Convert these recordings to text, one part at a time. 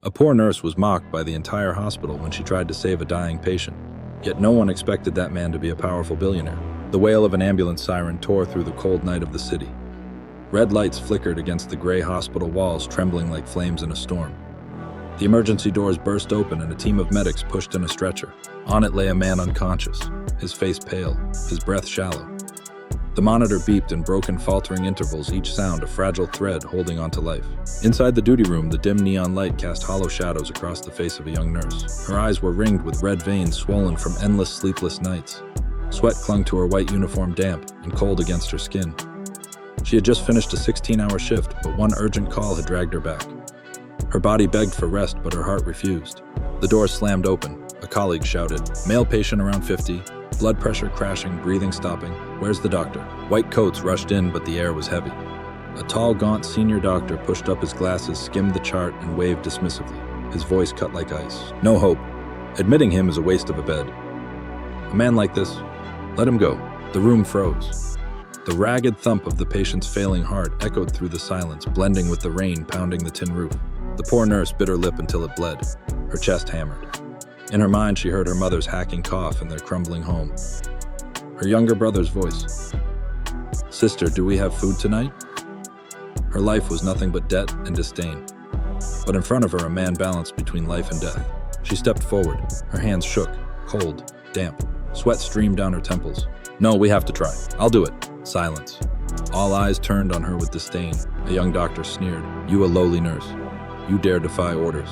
A poor nurse was mocked by the entire hospital when she tried to save a dying patient. Yet no one expected that man to be a powerful billionaire. The wail of an ambulance siren tore through the cold night of the city. Red lights flickered against the gray hospital walls, trembling like flames in a storm. The emergency doors burst open and a team of medics pushed in a stretcher. On it lay a man unconscious, his face pale, his breath shallow. The monitor beeped in broken, faltering intervals, each sound a fragile thread holding on to life. Inside the duty room, the dim neon light cast hollow shadows across the face of a young nurse. Her eyes were ringed with red veins swollen from endless sleepless nights. Sweat clung to her white uniform, damp and cold against her skin. She had just finished a 16-hour shift, but one urgent call had dragged her back. Her body begged for rest, but her heart refused. The door slammed open. A colleague shouted, "Male patient around 50, blood pressure crashing, breathing stopping. Where's the doctor?" White coats rushed in, but the air was heavy. A tall, gaunt senior doctor pushed up his glasses, skimmed the chart, and waved dismissively. His voice cut like ice. No hope. Admitting him is a waste of a bed. A man like this, let him go. The room froze. The ragged thump of the patient's failing heart echoed through the silence, blending with the rain pounding the tin roof. The poor nurse bit her lip until it bled. Her chest hammered. In her mind, she heard her mother's hacking cough in their crumbling home. Her younger brother's voice. "Sister, do we have food tonight?" Her life was nothing but debt and disdain. But in front of her, a man balanced between life and death. She stepped forward. Her hands shook, cold, damp. Sweat streamed down her temples. "No, we have to try. I'll do it." Silence. All eyes turned on her with disdain. A young doctor sneered. "You a lowly nurse. You dare defy orders.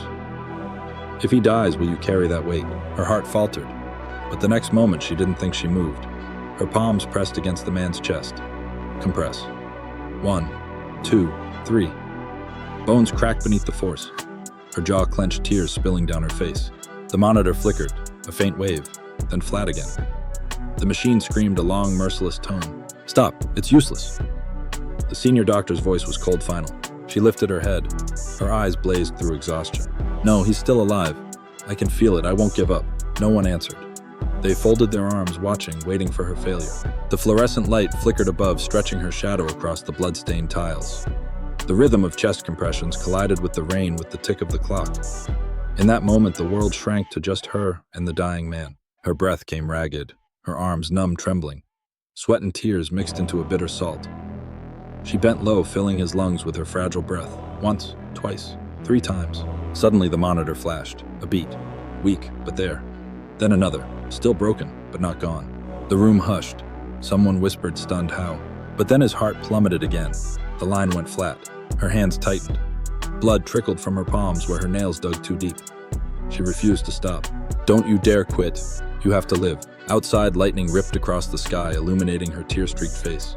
If he dies, will you carry that weight?" Her heart faltered, but the next moment she didn't think she moved. Her palms pressed against the man's chest. Compress. 1, 2, 3. Bones cracked beneath the force. Her jaw clenched, tears spilling down her face. The monitor flickered, a faint wave, then flat again. The machine screamed a long, merciless tone. "Stop, it's useless." The senior doctor's voice was cold final. She lifted her head. Her eyes blazed through exhaustion. "No, he's still alive. I can feel it. I won't give up." No one answered. They folded their arms, watching, waiting for her failure. The fluorescent light flickered above, stretching her shadow across the blood-stained tiles. The rhythm of chest compressions collided with the rain, with the tick of the clock. In that moment, the world shrank to just her and the dying man. Her breath came ragged, her arms numb, trembling. Sweat and tears mixed into a bitter salt. She bent low, filling his lungs with her fragile breath. Once, twice, 3 times. Suddenly the monitor flashed. A beat. Weak, but there. Then another. Still broken, but not gone. The room hushed. Someone whispered, stunned, "How?" But then his heart plummeted again. The line went flat. Her hands tightened. Blood trickled from her palms where her nails dug too deep. She refused to stop. "Don't you dare quit. You have to live." Outside, lightning ripped across the sky, illuminating her tear-streaked face.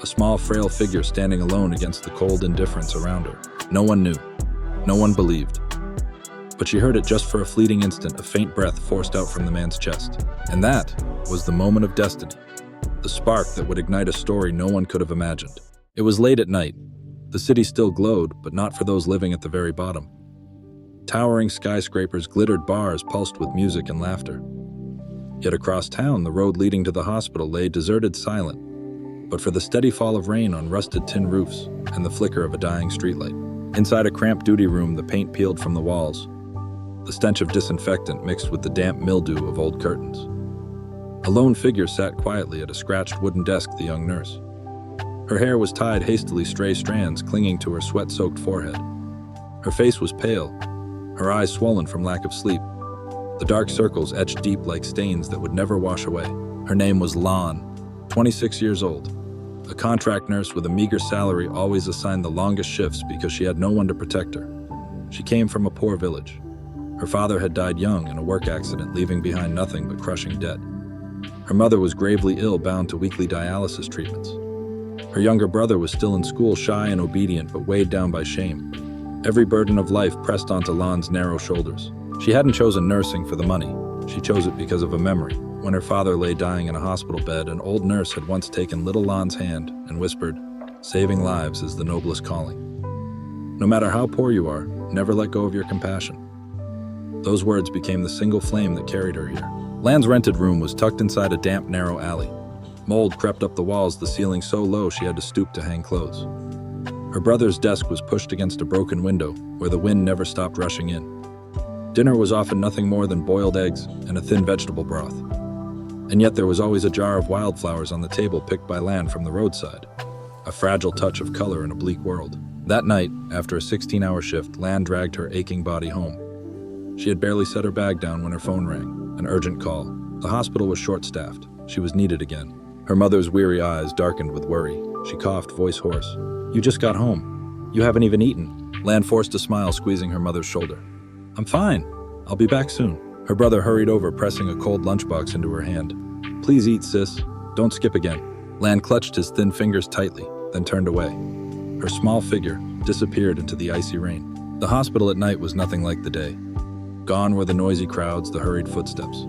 A small, frail figure standing alone against the cold indifference around her. No one knew. No one believed. But she heard it just for a fleeting instant, a faint breath forced out from the man's chest. And that was the moment of destiny. The spark that would ignite a story no one could have imagined. It was late at night. The city still glowed, but not for those living at the very bottom. Towering skyscrapers, glittered bars pulsed with music and laughter. Yet across town, the road leading to the hospital lay deserted, silent, but for the steady fall of rain on rusted tin roofs and the flicker of a dying streetlight. Inside a cramped duty room, the paint peeled from the walls. The stench of disinfectant mixed with the damp mildew of old curtains. A lone figure sat quietly at a scratched wooden desk, the young nurse. Her hair was tied hastily, stray strands clinging to her sweat-soaked forehead. Her face was pale, her eyes swollen from lack of sleep. The dark circles etched deep like stains that would never wash away. Her name was Lon, 26 years old. A contract nurse with a meager salary, always assigned the longest shifts because she had no one to protect her. She came from a poor village. Her father had died young in a work accident, leaving behind nothing but crushing debt. Her mother was gravely ill, bound to weekly dialysis treatments. Her younger brother was still in school, shy and obedient, but weighed down by shame. Every burden of life pressed onto Lon's narrow shoulders. She hadn't chosen nursing for the money. She chose it because of a memory. When her father lay dying in a hospital bed, an old nurse had once taken little Lon's hand and whispered, "Saving lives is the noblest calling. No matter how poor you are, never let go of your compassion." Those words became the single flame that carried her here. Lan's rented room was tucked inside a damp, narrow alley. Mold crept up the walls, the ceiling so low she had to stoop to hang clothes. Her brother's desk was pushed against a broken window where the wind never stopped rushing in. Dinner was often nothing more than boiled eggs and a thin vegetable broth. And yet there was always a jar of wildflowers on the table picked by Lan from the roadside, a fragile touch of color in a bleak world. That night, after a 16-hour shift, Lan dragged her aching body home. She had barely set her bag down when her phone rang, an urgent call. The hospital was short-staffed. She was needed again. Her mother's weary eyes darkened with worry. She coughed, voice hoarse. "You just got home. You haven't even eaten." Lan forced a smile, squeezing her mother's shoulder. "I'm fine. I'll be back soon." Her brother hurried over, pressing a cold lunchbox into her hand. "Please eat, sis. Don't skip again." Lan clutched his thin fingers tightly, then turned away. Her small figure disappeared into the icy rain. The hospital at night was nothing like the day. Gone were the noisy crowds, the hurried footsteps.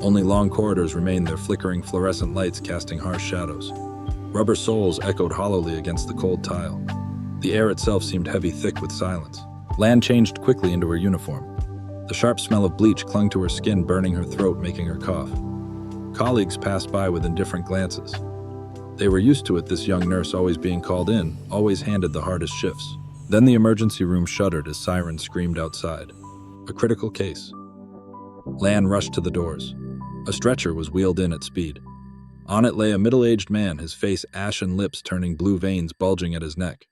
Only long corridors remained, their flickering fluorescent lights casting harsh shadows. Rubber soles echoed hollowly against the cold tile. The air itself seemed heavy, thick with silence. Lan changed quickly into her uniform. The sharp smell of bleach clung to her skin, burning her throat, making her cough. Colleagues passed by with indifferent glances. They were used to it, this young nurse always being called in, always handed the hardest shifts. Then the emergency room shuddered as sirens screamed outside. A critical case. Lan rushed to the doors. A stretcher was wheeled in at speed. On it lay a middle-aged man, his face ashen, lips turning blue, veins bulging at his neck.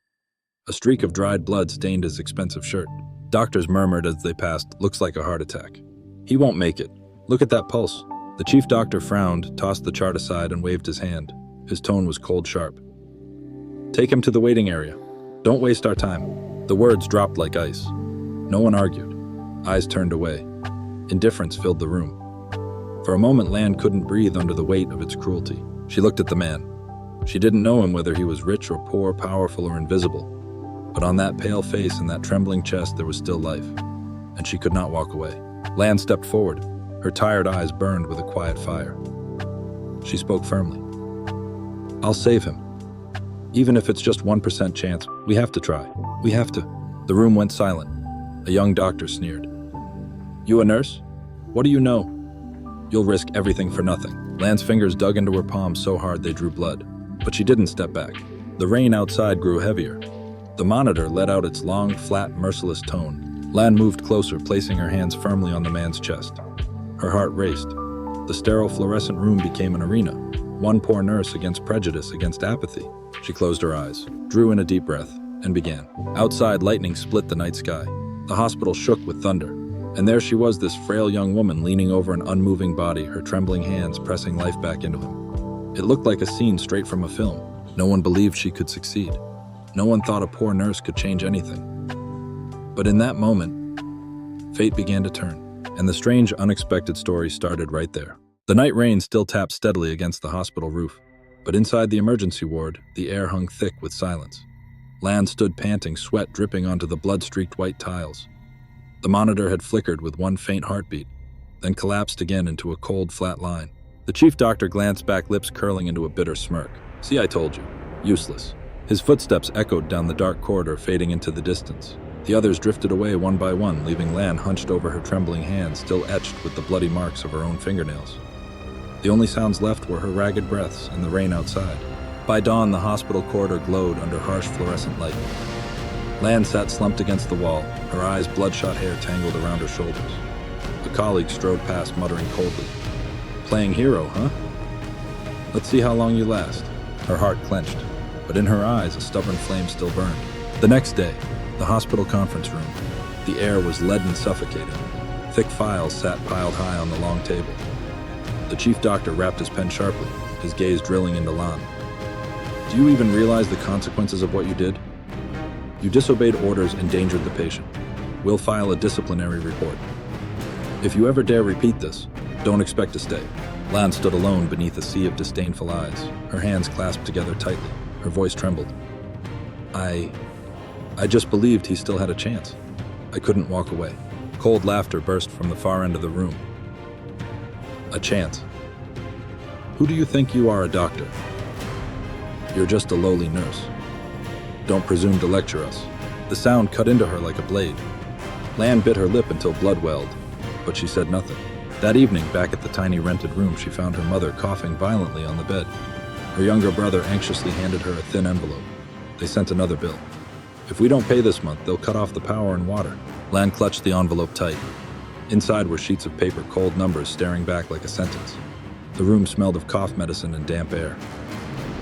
A streak of dried blood stained his expensive shirt. Doctors murmured as they passed, "Looks like a heart attack. He won't make it. Look at that pulse." The chief doctor frowned, tossed the chart aside, and waved his hand. His tone was cold, sharp. "Take him to the waiting area. Don't waste our time." The words dropped like ice. No one argued. Eyes turned away. Indifference filled the room. For a moment, Lan couldn't breathe under the weight of its cruelty. She looked at the man. She didn't know him, whether he was rich or poor, powerful or invisible. But on that pale face and that trembling chest, there was still life. And she could not walk away. Lan stepped forward. Her tired eyes burned with a quiet fire. She spoke firmly. "I'll save him. Even if it's just 1% chance, we have to try. We have to." The room went silent. A young doctor sneered. "You a nurse? What do you know? You'll risk everything for nothing." Lan's fingers dug into her palms so hard they drew blood. But she didn't step back. The rain outside grew heavier. The monitor let out its long, flat, merciless tone. Lan moved closer, placing her hands firmly on the man's chest. Her heart raced. The sterile fluorescent room became an arena. One poor nurse against prejudice, against apathy. She closed her eyes, drew in a deep breath, and began. Outside, lightning split the night sky. The hospital shook with thunder. And there she was, this frail young woman leaning over an unmoving body, her trembling hands pressing life back into him. It looked like a scene straight from a film. No one believed she could succeed. No one thought a poor nurse could change anything. But in that moment, fate began to turn. And the strange, unexpected story started right there. The night rain still tapped steadily against the hospital roof. But inside the emergency ward, the air hung thick with silence. Lan stood panting, sweat dripping onto the blood-streaked white tiles. The monitor had flickered with one faint heartbeat, then collapsed again into a cold, flat line. The chief doctor glanced back, lips curling into a bitter smirk. "See, I told you. Useless." His footsteps echoed down the dark corridor, fading into the distance. The others drifted away one by one, leaving Lan hunched over her trembling hands, still etched with the bloody marks of her own fingernails. The only sounds left were her ragged breaths and the rain outside. By dawn, the hospital corridor glowed under harsh fluorescent light. Lan sat slumped against the wall, her eyes bloodshot hair tangled around her shoulders. A colleague strode past, muttering coldly. "Playing hero, huh? Let's see how long you last." Her heart clenched, but in her eyes a stubborn flame still burned. The next day, the hospital conference room. The air was leaden, suffocating. Thick files sat piled high on the long table. The chief doctor rapped his pen sharply, his gaze drilling into Lan. "Do you even realize the consequences of what you did? You disobeyed orders, endangered the patient. We'll file a disciplinary report. If you ever dare repeat this, don't expect to stay." Lan stood alone beneath a sea of disdainful eyes, her hands clasped together tightly. Her voice trembled. I just believed he still had a chance. I couldn't walk away." Cold laughter burst from the far end of the room. "A chance? Who do you think you are, a doctor? You're just a lowly nurse. Don't presume to lecture us." The sound cut into her like a blade. Lan bit her lip until blood welled, but she said nothing. That evening, back at the tiny rented room, she found her mother coughing violently on the bed. Her younger brother anxiously handed her a thin envelope. They sent another bill. If we don't pay this month, they'll cut off the power and water. Lan clutched the envelope tight. Inside were sheets of paper, cold numbers staring back like a sentence. The room smelled of cough medicine and damp air.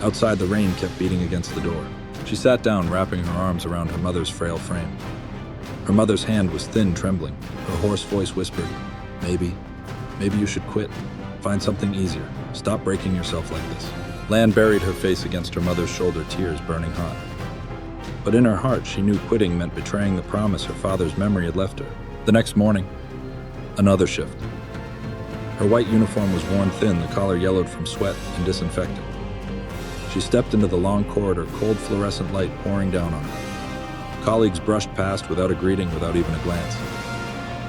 Outside, the rain kept beating against the door. She sat down, wrapping her arms around her mother's frail frame. Her mother's hand was thin, trembling. Her hoarse voice whispered, maybe you should quit. Find something easier. Stop breaking yourself like this. Lan buried her face against her mother's shoulder, tears burning hot. But in her heart, she knew quitting meant betraying the promise her father's memory had left her. The next morning, another shift. Her white uniform was worn thin, the collar yellowed from sweat and disinfectant. She stepped into the long corridor, cold fluorescent light pouring down on her. Colleagues brushed past without a greeting, without even a glance.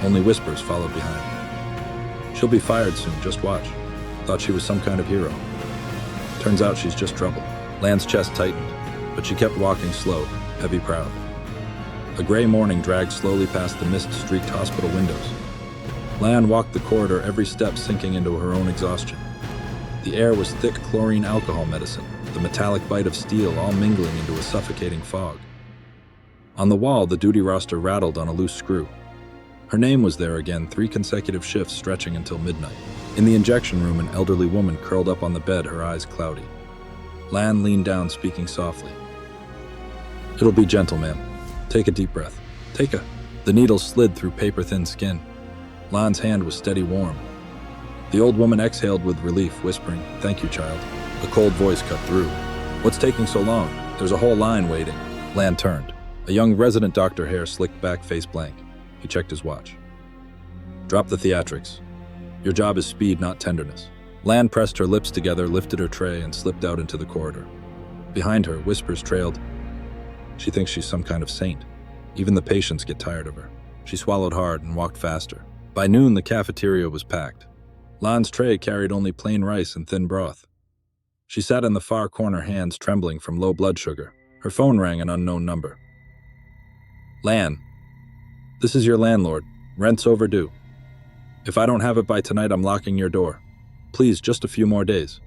Only whispers followed behind. She'll be fired soon, just watch. Thought she was some kind of hero. Turns out she's just trouble. Lan's chest tightened, but she kept walking slow, heavy proud. A gray morning dragged slowly past the mist-streaked hospital windows. Lan walked the corridor, every step sinking into her own exhaustion. The air was thick chlorine alcohol medicine, the metallic bite of steel all mingling into a suffocating fog. On the wall, the duty roster rattled on a loose screw. Her name was there again, 3 consecutive shifts stretching until midnight. In the injection room, an elderly woman curled up on the bed, her eyes cloudy. Lan leaned down, speaking softly. It'll be gentle, ma'am. Take a deep breath. The needle slid through paper-thin skin. Lan's hand was steady warm. The old woman exhaled with relief, whispering, "Thank you, child." A cold voice cut through. "What's taking so long? There's a whole line waiting." Lan turned. A young resident doctor, hair slicked back, face blank. He checked his watch. "Drop the theatrics. Your job is speed, not tenderness." Lan pressed her lips together, lifted her tray, and slipped out into the corridor. Behind her, whispers trailed. She thinks she's some kind of saint. Even the patients get tired of her. She swallowed hard and walked faster. By noon, the cafeteria was packed. Lan's tray carried only plain rice and thin broth. She sat in the far corner, hands trembling from low blood sugar. Her phone rang, an unknown number. "Lan, this is your landlord. Rent's overdue. If I don't have it by tonight, I'm locking your door. Please, just a few more days."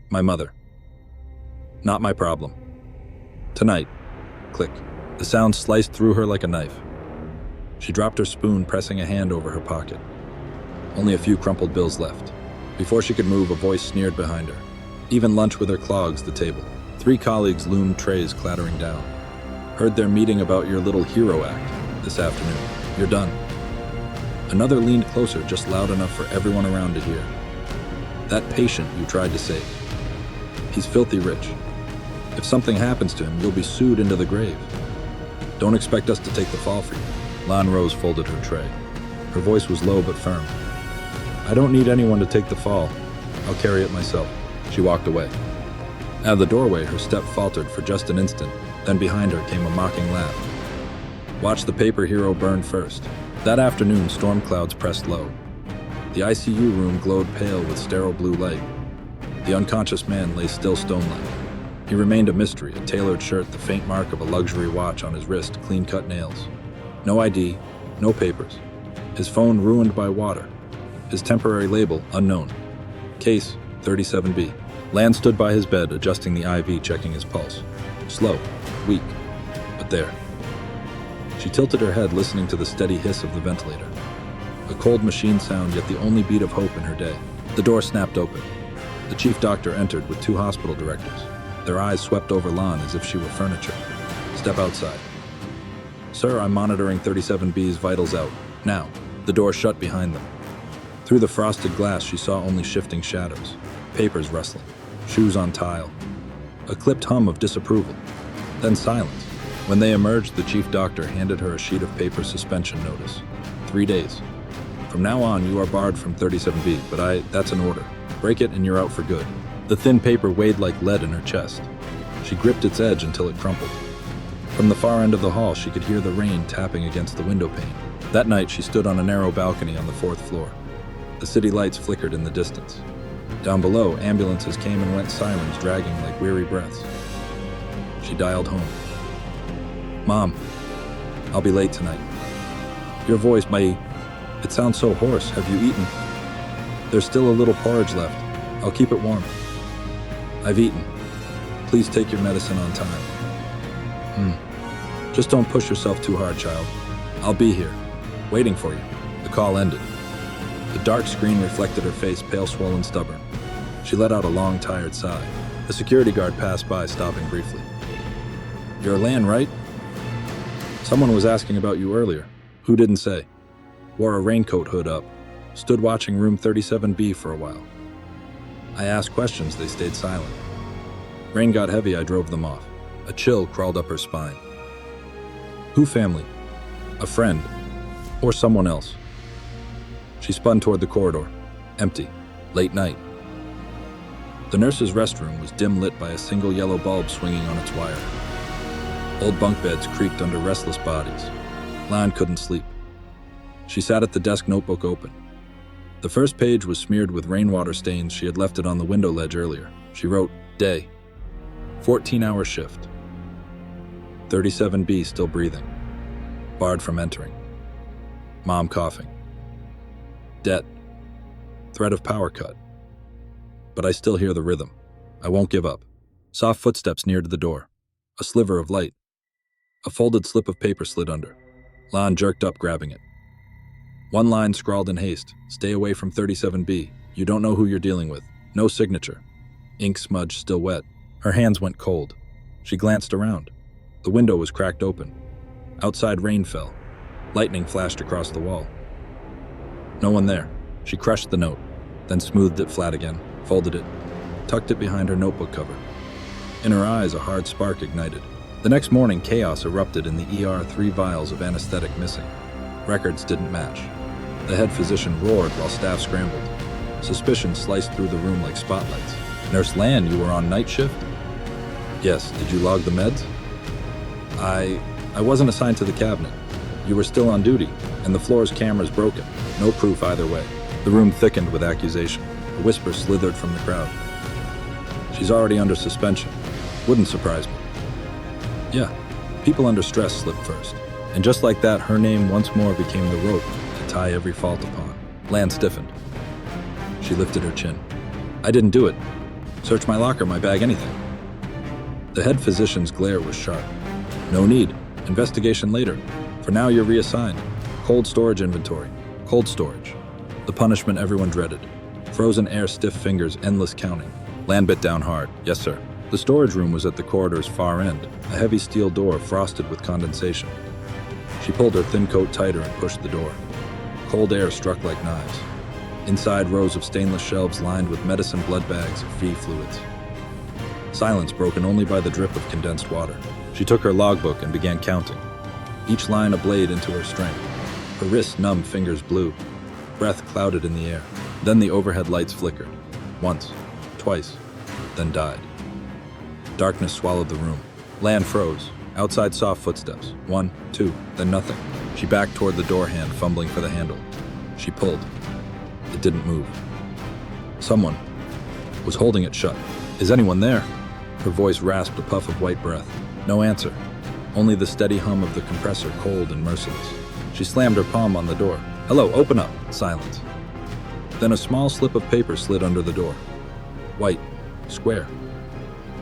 "My mother." "Not my problem. Tonight." Click. The sound sliced through her like a knife. She dropped her spoon, pressing a hand over her pocket. Only a few crumpled bills left. Before she could move, a voice sneered behind her. "Even lunch with her clogs the table." 3 colleagues loomed, trays clattering down. "Heard they're meeting about your little hero act this afternoon. You're done." Another leaned closer, just loud enough for everyone around to hear. "That patient you tried to save. He's filthy rich. If something happens to him, you'll be sued into the grave. Don't expect us to take the fall for you." Lan Rose folded her tray. Her voice was low but firm. "I don't need anyone to take the fall. I'll carry it myself." She walked away. Out of the doorway, her step faltered for just an instant, then behind her came a mocking laugh. "Watch the paper hero burn first." That afternoon, storm clouds pressed low. The ICU room glowed pale with sterile blue light. The unconscious man lay still stone-like. He remained a mystery, a tailored shirt, the faint mark of a luxury watch on his wrist, clean-cut nails. No ID, no papers. His phone ruined by water. His temporary label unknown. Case 37B. Lan stood by his bed, adjusting the IV, checking his pulse. Slow, weak, but there. She tilted her head, listening to the steady hiss of the ventilator. A cold machine sound, yet the only beat of hope in her day. The door snapped open. The chief doctor entered with 2 hospital directors. Their eyes swept over Lan as if she were furniture. "Step outside." "Sir, I'm monitoring 37B's vitals out. Now." The door shut behind them. Through the frosted glass, she saw only shifting shadows. Papers rustling. Shoes on tile. A clipped hum of disapproval. Then silence. When they emerged, the chief doctor handed her a sheet of paper suspension notice. 3 days. "From now on, you are barred from 37B, but that's an order. Break it and you're out for good." The thin paper weighed like lead in her chest. She gripped its edge until it crumpled. From the far end of the hall, she could hear the rain tapping against the window pane. That night, she stood on a narrow balcony on the 4th floor. The city lights flickered in the distance. Down below, ambulances came and went, sirens dragging like weary breaths. She dialed home. "Mom, I'll be late tonight." "Your voice, it sounds so hoarse. Have you eaten?" "There's still a little porridge left. I'll keep it warm." "I've eaten. Please take your medicine on time." Just don't push yourself too hard, child. I'll be here, waiting for you. The call ended. The dark screen reflected her face, pale, swollen, stubborn. She let out a long, tired sigh. The security guard passed by, stopping briefly. You're Lan, right? Someone was asking about you earlier. Who didn't say? Wore a raincoat hood up. Stood watching room 37B for a while. I asked questions, they stayed silent. Rain got heavy, I drove them off. A chill crawled up her spine. Who family? A friend? Or someone else? She spun toward the corridor. Empty. Late night. The nurse's restroom was dim lit by a single yellow bulb swinging on its wire. Old bunk beds creaked under restless bodies. Lan couldn't sleep. She sat at the desk, notebook open. The first page was smeared with rainwater stains. She had left it on the window ledge earlier. She wrote, day. 14-hour shift. 37B still breathing. Barred from entering. Mom coughing. Debt. Threat of power cut. But I still hear the rhythm. I won't give up. Soft footsteps neared the door. A sliver of light. A folded slip of paper slid under. Lan jerked up, grabbing it. One line scrawled in haste. Stay away from 37B. You don't know who you're dealing with. No signature. Ink smudge still wet. Her hands went cold. She glanced around. The window was cracked open. Outside rain fell. Lightning flashed across the wall. No one there. She crushed the note, then smoothed it flat again, folded it, tucked it behind her notebook cover. In her eyes, a hard spark ignited. The next morning, chaos erupted in the ER, 3 vials of anesthetic missing. Records didn't match. The head physician roared while staff scrambled. Suspicion sliced through the room like spotlights. Nurse Lan, you were on night shift? Yes. Did you log the meds? I wasn't assigned to the cabinet. You were still on duty, and the floor's camera's broken. No proof either way. The room thickened with accusation. A whisper slithered from the crowd. She's already under suspension. Wouldn't surprise me. Yeah, people under stress slip first. And just like that, her name once more became the rope to tie every fault upon. Lan stiffened. She lifted her chin. I didn't do it. Search my locker, my bag, anything. The head physician's glare was sharp. No need. Investigation later. For now, you're reassigned. Cold storage inventory. Cold storage. The punishment everyone dreaded. Frozen air, stiff fingers, endless counting. Lan bit down hard. Yes, sir. The storage room was at the corridor's far end, a heavy steel door frosted with condensation. She pulled her thin coat tighter and pushed the door. Cold air struck like knives. Inside, rows of stainless shelves lined with medicine, blood bags, V fluids. Silence broken only by the drip of condensed water. She took her logbook and began counting. Each line a blade into her strength. Her wrists numb, fingers blue. Breath clouded in the air. Then the overhead lights flickered. Once, twice, then died. Darkness swallowed the room. Lan froze. Outside, soft footsteps. 1, 2, then nothing. She backed toward the door hand, fumbling for the handle. She pulled. It didn't move. Someone was holding it shut. Is anyone there? Her voice rasped, a puff of white breath. No answer. Only the steady hum of the compressor, cold and merciless. She slammed her palm on the door. Hello, open up. Silence. Then a small slip of paper slid under the door. White. Square.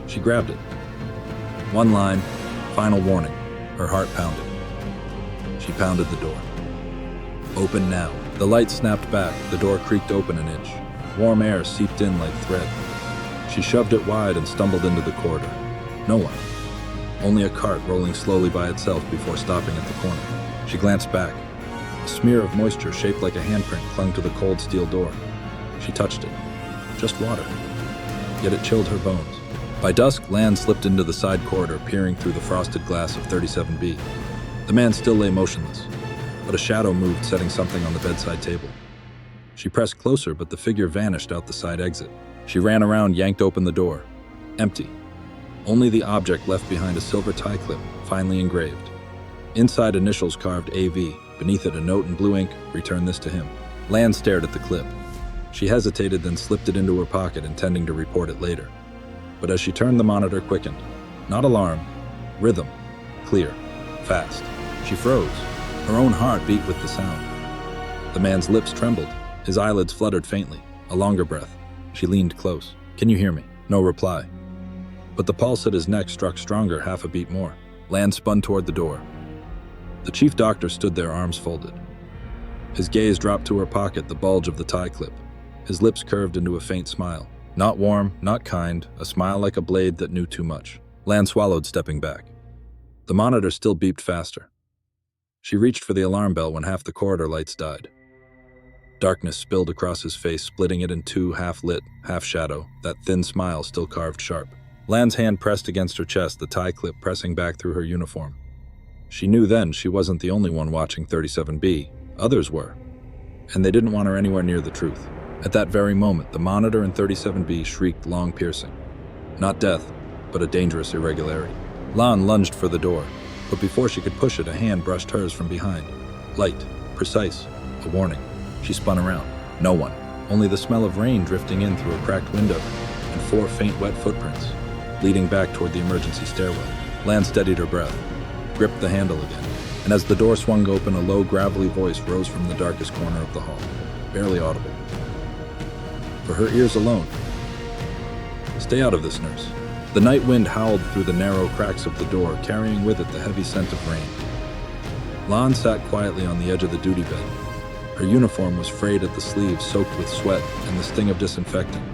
She grabbed it. One line. Final warning. Her heart pounded. She pounded the door. Open now. The light snapped back. The door creaked open an inch. Warm air seeped in like thread. She shoved it wide and stumbled into the corridor. No one. Only a cart rolling slowly by itself before stopping at the corner. She glanced back. A smear of moisture shaped like a handprint clung to the cold steel door. She touched it. Just water. Yet it chilled her bones. By dusk, Lan slipped into the side corridor, peering through the frosted glass of 37B. The man still lay motionless, but a shadow moved, setting something on the bedside table. She pressed closer, but the figure vanished out the side exit. She ran around, yanked open the door. Empty. Only the object left behind, a silver tie clip, finely engraved. Inside, initials carved AV. Beneath it, a note in blue ink, return this to him. Lan stared at the clip. She hesitated, then slipped it into her pocket, intending to report it later. But as she turned, the monitor quickened. Not alarm. Rhythm. Clear. Fast. She froze. Her own heart beat with the sound. The man's lips trembled. His eyelids fluttered faintly. A longer breath. She leaned close. Can you hear me? No reply. But the pulse at his neck struck stronger, half a beat more. Lan spun toward the door. The chief doctor stood there, arms folded. His gaze dropped to her pocket, the bulge of the tie clip. His lips curved into a faint smile. Not warm, not kind, a smile like a blade that knew too much. Lan swallowed, stepping back. The monitor still beeped faster. She reached for the alarm bell when half the corridor lights died. Darkness spilled across his face, splitting it in two, half lit, half shadow, that thin smile still carved sharp. Lan's hand pressed against her chest, the tie clip pressing back through her uniform. She knew then she wasn't the only one watching 37B. Others were. And they didn't want her anywhere near the truth. At that very moment, the monitor in 37B shrieked, long piercing. Not death, but a dangerous irregularity. Lan lunged for the door, but before she could push it, a hand brushed hers from behind. Light, precise, a warning. She spun around. No one. Only the smell of rain drifting in through a cracked window, and 4 faint wet footprints, leading back toward the emergency stairwell. Lan steadied her breath, gripped the handle again, and as the door swung open, a low, gravelly voice rose from the darkest corner of the hall, barely audible. For her ears alone. Stay out of this, nurse. The night wind howled through the narrow cracks of the door, carrying with it the heavy scent of rain. Lan sat quietly on the edge of the duty bed. Her uniform was frayed at the sleeves, soaked with sweat and the sting of disinfectant.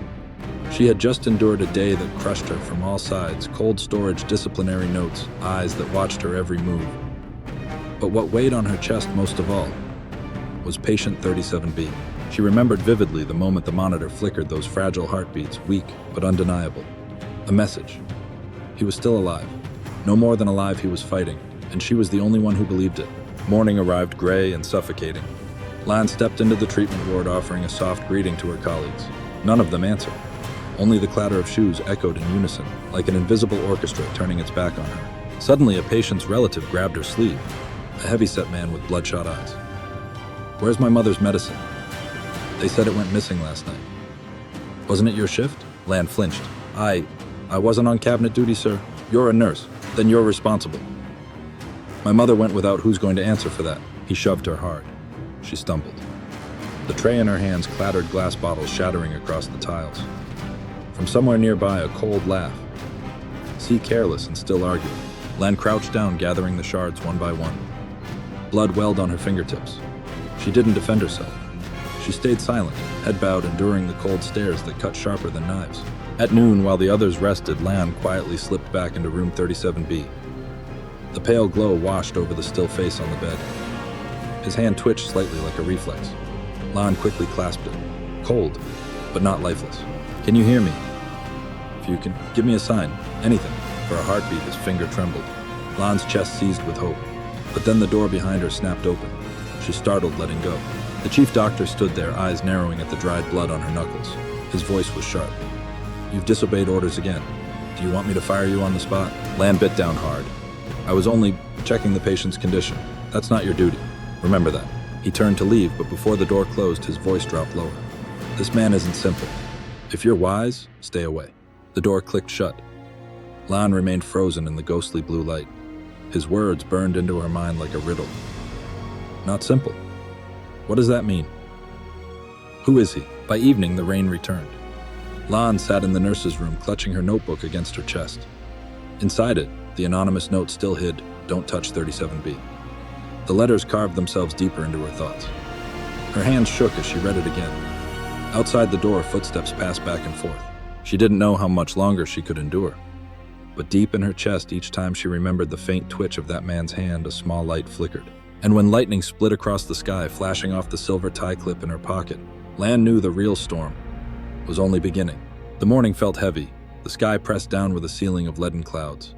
She had just endured a day that crushed her from all sides, cold storage, disciplinary notes, eyes that watched her every move. But what weighed on her chest most of all was patient 37B. She remembered vividly the moment the monitor flickered those fragile heartbeats, weak but undeniable. A message. He was still alive. No more than alive, he was fighting, and she was the only one who believed it. Morning arrived, gray and suffocating. Lan stepped into the treatment ward, offering a soft greeting to her colleagues. None of them answered. Only the clatter of shoes echoed in unison, like an invisible orchestra turning its back on her. Suddenly, a patient's relative grabbed her sleeve, a heavy-set man with bloodshot eyes. "Where's my mother's medicine? They said it went missing last night." "Wasn't it your shift?" Lan flinched. I wasn't on cabinet duty, sir." "You're a nurse. Then you're responsible." "My mother went without. Who's going to answer for that?" He shoved her hard. She stumbled. The tray in her hands clattered, glass bottles shattering across the tiles. From somewhere nearby, a cold laugh. See, careless and still arguing. Lan crouched down, gathering the shards one by one. Blood welled on her fingertips. She didn't defend herself. She stayed silent, head bowed, enduring the cold stares that cut sharper than knives. At noon, while the others rested, Lan quietly slipped back into room 37B. The pale glow washed over the still face on the bed. His hand twitched slightly like a reflex. Lan quickly clasped it. Cold, but not lifeless. "Can you hear me? If you can, give me a sign. Anything." For a heartbeat, his finger trembled. Lan's chest seized with hope. But then the door behind her snapped open. She startled, letting go. The chief doctor stood there, eyes narrowing at the dried blood on her knuckles. His voice was sharp. "You've disobeyed orders again. Do you want me to fire you on the spot?" Lan bit down hard. "I was only checking the patient's condition. That's not your duty. Remember that." He turned to leave, but before the door closed, his voice dropped lower. "This man isn't simple. If you're wise, stay away." The door clicked shut. Lan remained frozen in the ghostly blue light. His words burned into her mind like a riddle. Not simple. What does that mean? Who is he? By evening, the rain returned. Lan sat in the nurse's room, clutching her notebook against her chest. Inside it, the anonymous note still hid, "Don't touch 37B." The letters carved themselves deeper into her thoughts. Her hands shook as she read it again. Outside the door, footsteps passed back and forth. She didn't know how much longer she could endure. But deep in her chest, each time she remembered the faint twitch of that man's hand, a small light flickered. And when lightning split across the sky, flashing off the silver tie clip in her pocket, Lan knew the real storm was only beginning. The morning felt heavy, the sky pressed down with a ceiling of leaden clouds.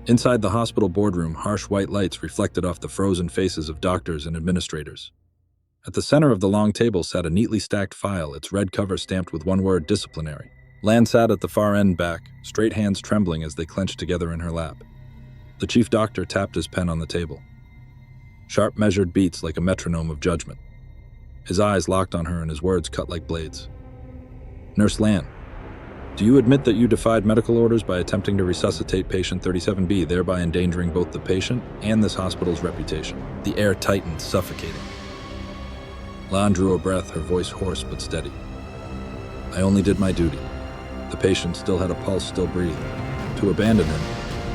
Inside the hospital boardroom, harsh white lights reflected off the frozen faces of doctors and administrators. At the center of the long table sat a neatly stacked file, its red cover stamped with one word, "Disciplinary." Lan sat at the far end back, straight hands trembling as they clenched together in her lap. The chief doctor tapped his pen on the table. Sharp measured beats like a metronome of judgment. His eyes locked on her and his words cut like blades. "Nurse Lan, do you admit that you defied medical orders by attempting to resuscitate patient 37B, thereby endangering both the patient and this hospital's reputation?" The air tightened, suffocating. Lan drew a breath, her voice hoarse but steady. "I only did my duty. The patient still had a pulse, still breathed. To abandon him,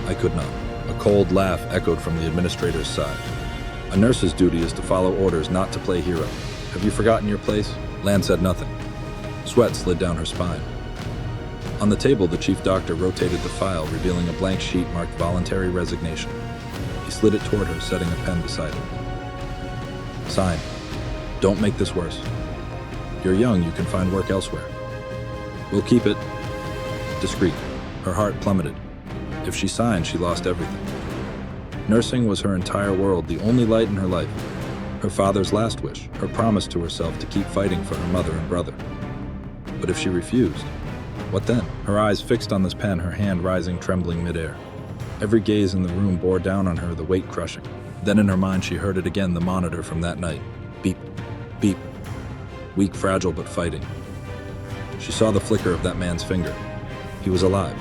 I could not. A cold laugh echoed from the administrator's side. A nurse's duty is to follow orders, not to play hero. Have you forgotten your place? Lan said nothing. Sweat slid down her spine. On the table, the chief doctor rotated the file, revealing a blank sheet marked voluntary resignation. He slid it toward her, setting a pen beside it. Sign. Don't make this worse. You're young, you can find work elsewhere. We'll keep it discreet. Her heart plummeted. If she signed, she lost everything. Nursing was her entire world, the only light in her life. Her father's last wish, her promise to herself to keep fighting for her mother and brother. But if she refused, what then? Her eyes fixed on this pen, her hand rising, trembling midair. Every gaze in the room bore down on her, the weight crushing. Then in her mind she heard it again, the monitor from that night. Beep, beep. Weak, fragile, but fighting. She saw the flicker of that man's finger. He was alive.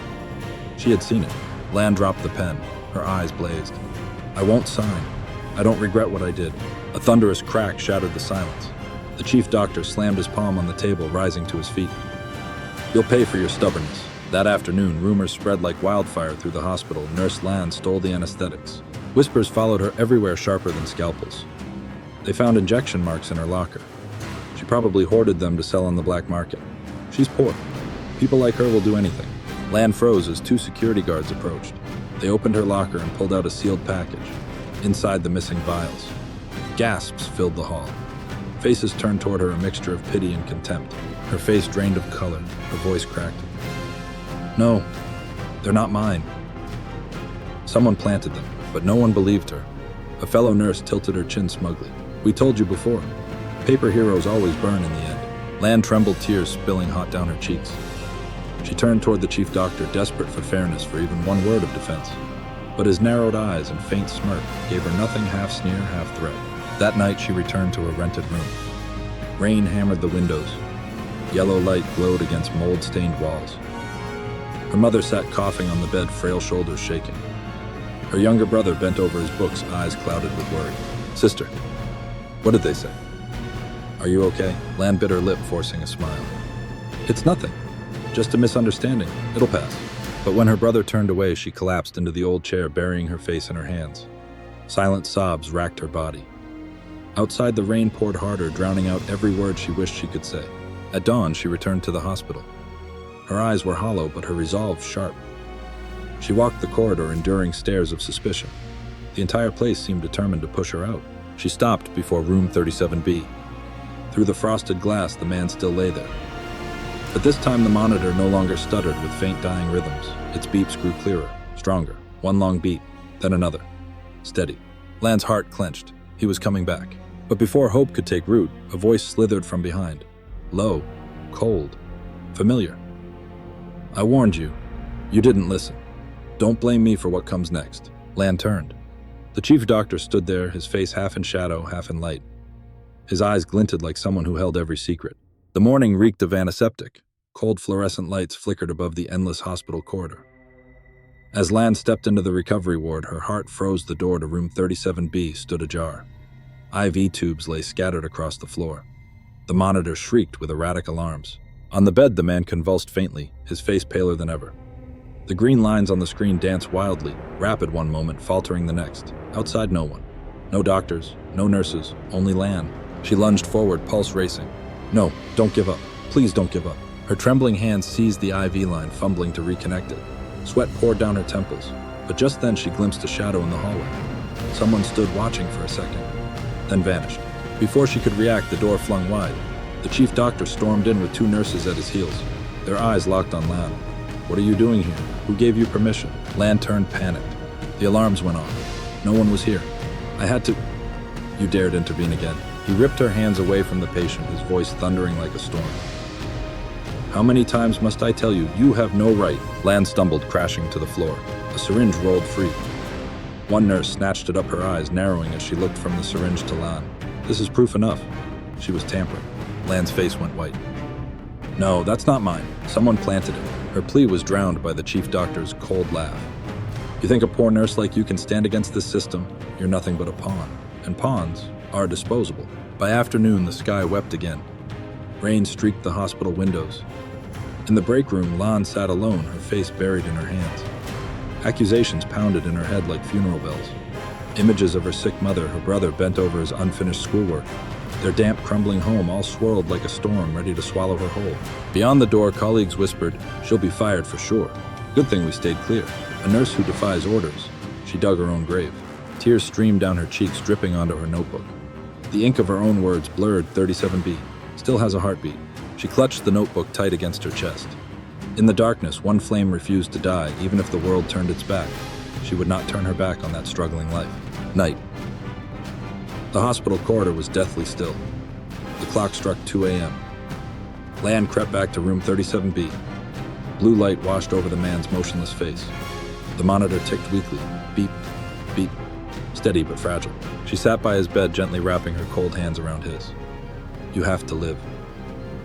She had seen it. Lan dropped the pen. Her eyes blazed. I won't sign. I don't regret what I did. A thunderous crack shattered the silence. The chief doctor slammed his palm on the table, rising to his feet. You'll pay for your stubbornness. That afternoon, rumors spread like wildfire through the hospital. Nurse Lan stole the anesthetics. Whispers followed her everywhere, sharper than scalpels. They found injection marks in her locker. She probably hoarded them to sell on the black market. She's poor. People like her will do anything. Lan froze as two security guards approached. They opened her locker and pulled out a sealed package. Inside, the missing vials. Gasps filled the hall. Faces turned toward her, a mixture of pity and contempt. Her face drained of color. Her voice cracked. No, they're not mine. Someone planted them, but no one believed her. A fellow nurse tilted her chin smugly. We told you before. Paper heroes always burn in the end. Lan trembled, tears spilling hot down her cheeks. She turned toward the chief doctor, desperate for fairness, for even one word of defense. But his narrowed eyes and faint smirk gave her nothing, half sneer, half threat. That night she returned to a rented room. Rain hammered the windows. Yellow light glowed against mold-stained walls. Her mother sat coughing on the bed, frail shoulders shaking. Her younger brother bent over his books, eyes clouded with worry. Sister, what did they say? Are you okay? Lan bit her lip, forcing a smile. It's nothing. Just a misunderstanding. It'll pass. But when her brother turned away, she collapsed into the old chair, burying her face in her hands. Silent sobs racked her body. Outside, the rain poured harder, drowning out every word she wished she could say. At dawn, she returned to the hospital. Her eyes were hollow, but her resolve sharp. She walked the corridor, enduring stares of suspicion. The entire place seemed determined to push her out. She stopped before room 37B. Through the frosted glass, the man still lay there. But this time the monitor no longer stuttered with faint dying rhythms. Its beeps grew clearer, stronger. One long beat, then another. Steady. Lan's heart clenched. He was coming back. But before hope could take root, a voice slithered from behind. Low, cold, familiar. I warned you. You didn't listen. Don't blame me for what comes next. Lan turned. The chief doctor stood there, his face half in shadow, half in light. His eyes glinted like someone who held every secret. The morning reeked of antiseptic. Cold fluorescent lights flickered above the endless hospital corridor. As Lan stepped into the recovery ward, her heart froze. The door to room 37B stood ajar. IV tubes lay scattered across the floor. The monitor shrieked with erratic alarms. On the bed, the man convulsed faintly, his face paler than ever. The green lines on the screen danced wildly, rapid one moment, faltering the next. Outside, no one. No doctors, no nurses, only Lan. She lunged forward, pulse racing. No, don't give up. Please don't give up. Her trembling hands seized the IV line, fumbling to reconnect it. Sweat poured down her temples, but just then she glimpsed a shadow in the hallway. Someone stood watching for a second, then vanished. Before she could react, the door flung wide. The chief doctor stormed in with two nurses at his heels. Their eyes locked on Lan. What are you doing here? Who gave you permission? Lan turned, panicked. The alarms went off. No one was here. I had to... You dared intervene again. He ripped her hands away from the patient, his voice thundering like a storm. How many times must I tell you, you have no right? Lan stumbled, crashing to the floor. A syringe rolled free. One nurse snatched it up, her eyes narrowing as she looked from the syringe to Lan. This is proof enough. She was tampering. Lan's face went white. No, that's not mine. Someone planted it. Her plea was drowned by the chief doctor's cold laugh. You think a poor nurse like you can stand against this system? You're nothing but a pawn. And pawns are disposable. By afternoon, the sky wept again. Rain streaked the hospital windows. In the break room, Lan sat alone, her face buried in her hands. Accusations pounded in her head like funeral bells. Images of her sick mother, her brother bent over his unfinished schoolwork, their damp, crumbling home all swirled like a storm ready to swallow her whole. Beyond the door, colleagues whispered, "She'll be fired for sure." Good thing we stayed clear. A nurse who defies orders. She dug her own grave. Tears streamed down her cheeks, dripping onto her notebook. The ink of her own words blurred. 37B. Still has a heartbeat. She clutched the notebook tight against her chest. In the darkness, one flame refused to die, even if the world turned its back. She would not turn her back on that struggling life. Night. The hospital corridor was deathly still. The clock struck 2 a.m. Lan crept back to room 37B. Blue light washed over the man's motionless face. The monitor ticked weakly. Beep, beep. Steady but fragile. She sat by his bed, gently wrapping her cold hands around his. "You have to live.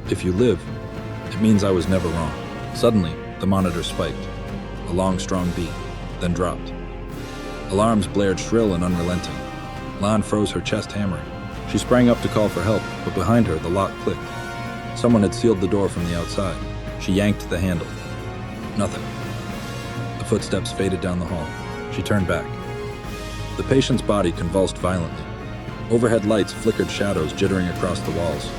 If you live, it means I was never wrong." Suddenly, the monitor spiked. A long, strong beat, then dropped. Alarms blared shrill and unrelenting. Lan froze, her chest hammering. She sprang up to call for help, but behind her, the lock clicked. Someone had sealed the door from the outside. She yanked the handle. Nothing. The footsteps faded down the hall. She turned back. The patient's body convulsed violently. Overhead lights flickered shadows jittering across the walls.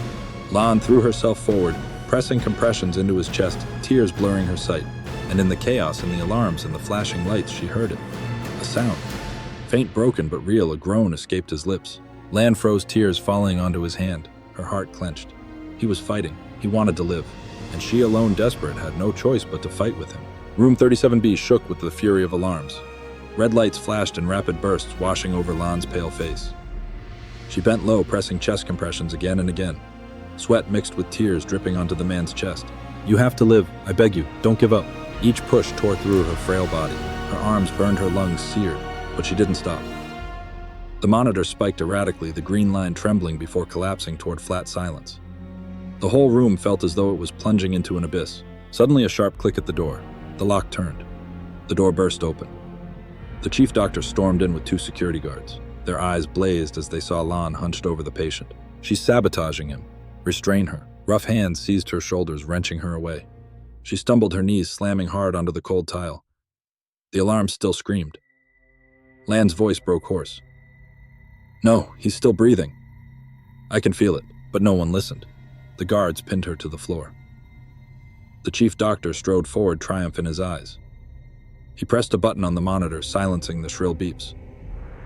Lan threw herself forward, pressing compressions into his chest, tears blurring her sight. And in the chaos and the alarms and the flashing lights, she heard it. A sound. Faint, broken, but real, a groan escaped his lips. Lan froze, tears falling onto his hand. Her heart clenched. He was fighting. He wanted to live. And she, alone, desperate, had no choice but to fight with him. Room 37B shook with the fury of alarms. Red lights flashed in rapid bursts, washing over Lan's pale face. She bent low, pressing chest compressions again and again. Sweat mixed with tears dripping onto the man's chest. "You have to live. I beg you. Don't give up." Each push tore through her frail body. Her arms burned, her lungs seared, but she didn't stop. The monitor spiked erratically, the green line trembling before collapsing toward flat silence. The whole room felt as though it was plunging into an abyss. Suddenly, a sharp click at the door. The lock turned. The door burst open. The chief doctor stormed in with 2 security guards. Their eyes blazed as they saw Lan hunched over the patient. "She's sabotaging him. Restrain her." Rough hands seized her shoulders, wrenching her away. She stumbled, her knees slamming hard onto the cold tile. The alarm still screamed. Lan's voice broke hoarse. "No, he's still breathing. I can feel it," but no one listened. The guards pinned her to the floor. The chief doctor strode forward, triumph in his eyes. He pressed a button on the monitor, silencing the shrill beeps.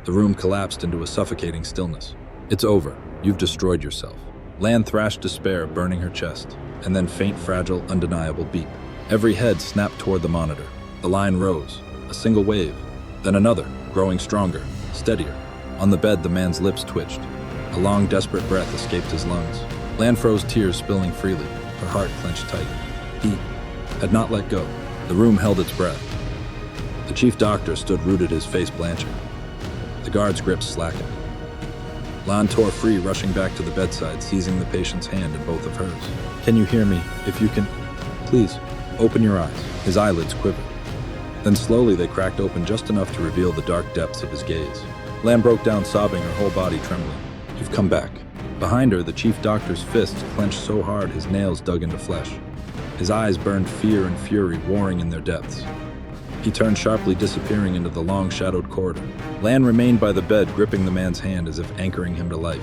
The room collapsed into a suffocating stillness. "It's over. You've destroyed yourself." Lan thrashed despair, burning her chest, and then faint, fragile, undeniable beep. Every head snapped toward the monitor. The line rose, a single wave, then another, growing stronger, steadier. On the bed, the man's lips twitched. A long, desperate breath escaped his lungs. Lan froze, tears spilling freely, her heart clenched tight. He had not let go. The room held its breath. The chief doctor stood rooted, his face blanching. The guard's grip slackened. Lan tore free, rushing back to the bedside, seizing the patient's hand in both of hers. "Can you hear me? If you can, please, open your eyes." His eyelids quivered. Then slowly they cracked open just enough to reveal the dark depths of his gaze. Lan broke down, sobbing, her whole body trembling. "You've come back." Behind her, the chief doctor's fists clenched so hard his nails dug into flesh. His eyes burned fear and fury, warring in their depths. He turned sharply, disappearing into the long, shadowed corridor. Lan remained by the bed, gripping the man's hand as if anchoring him to life.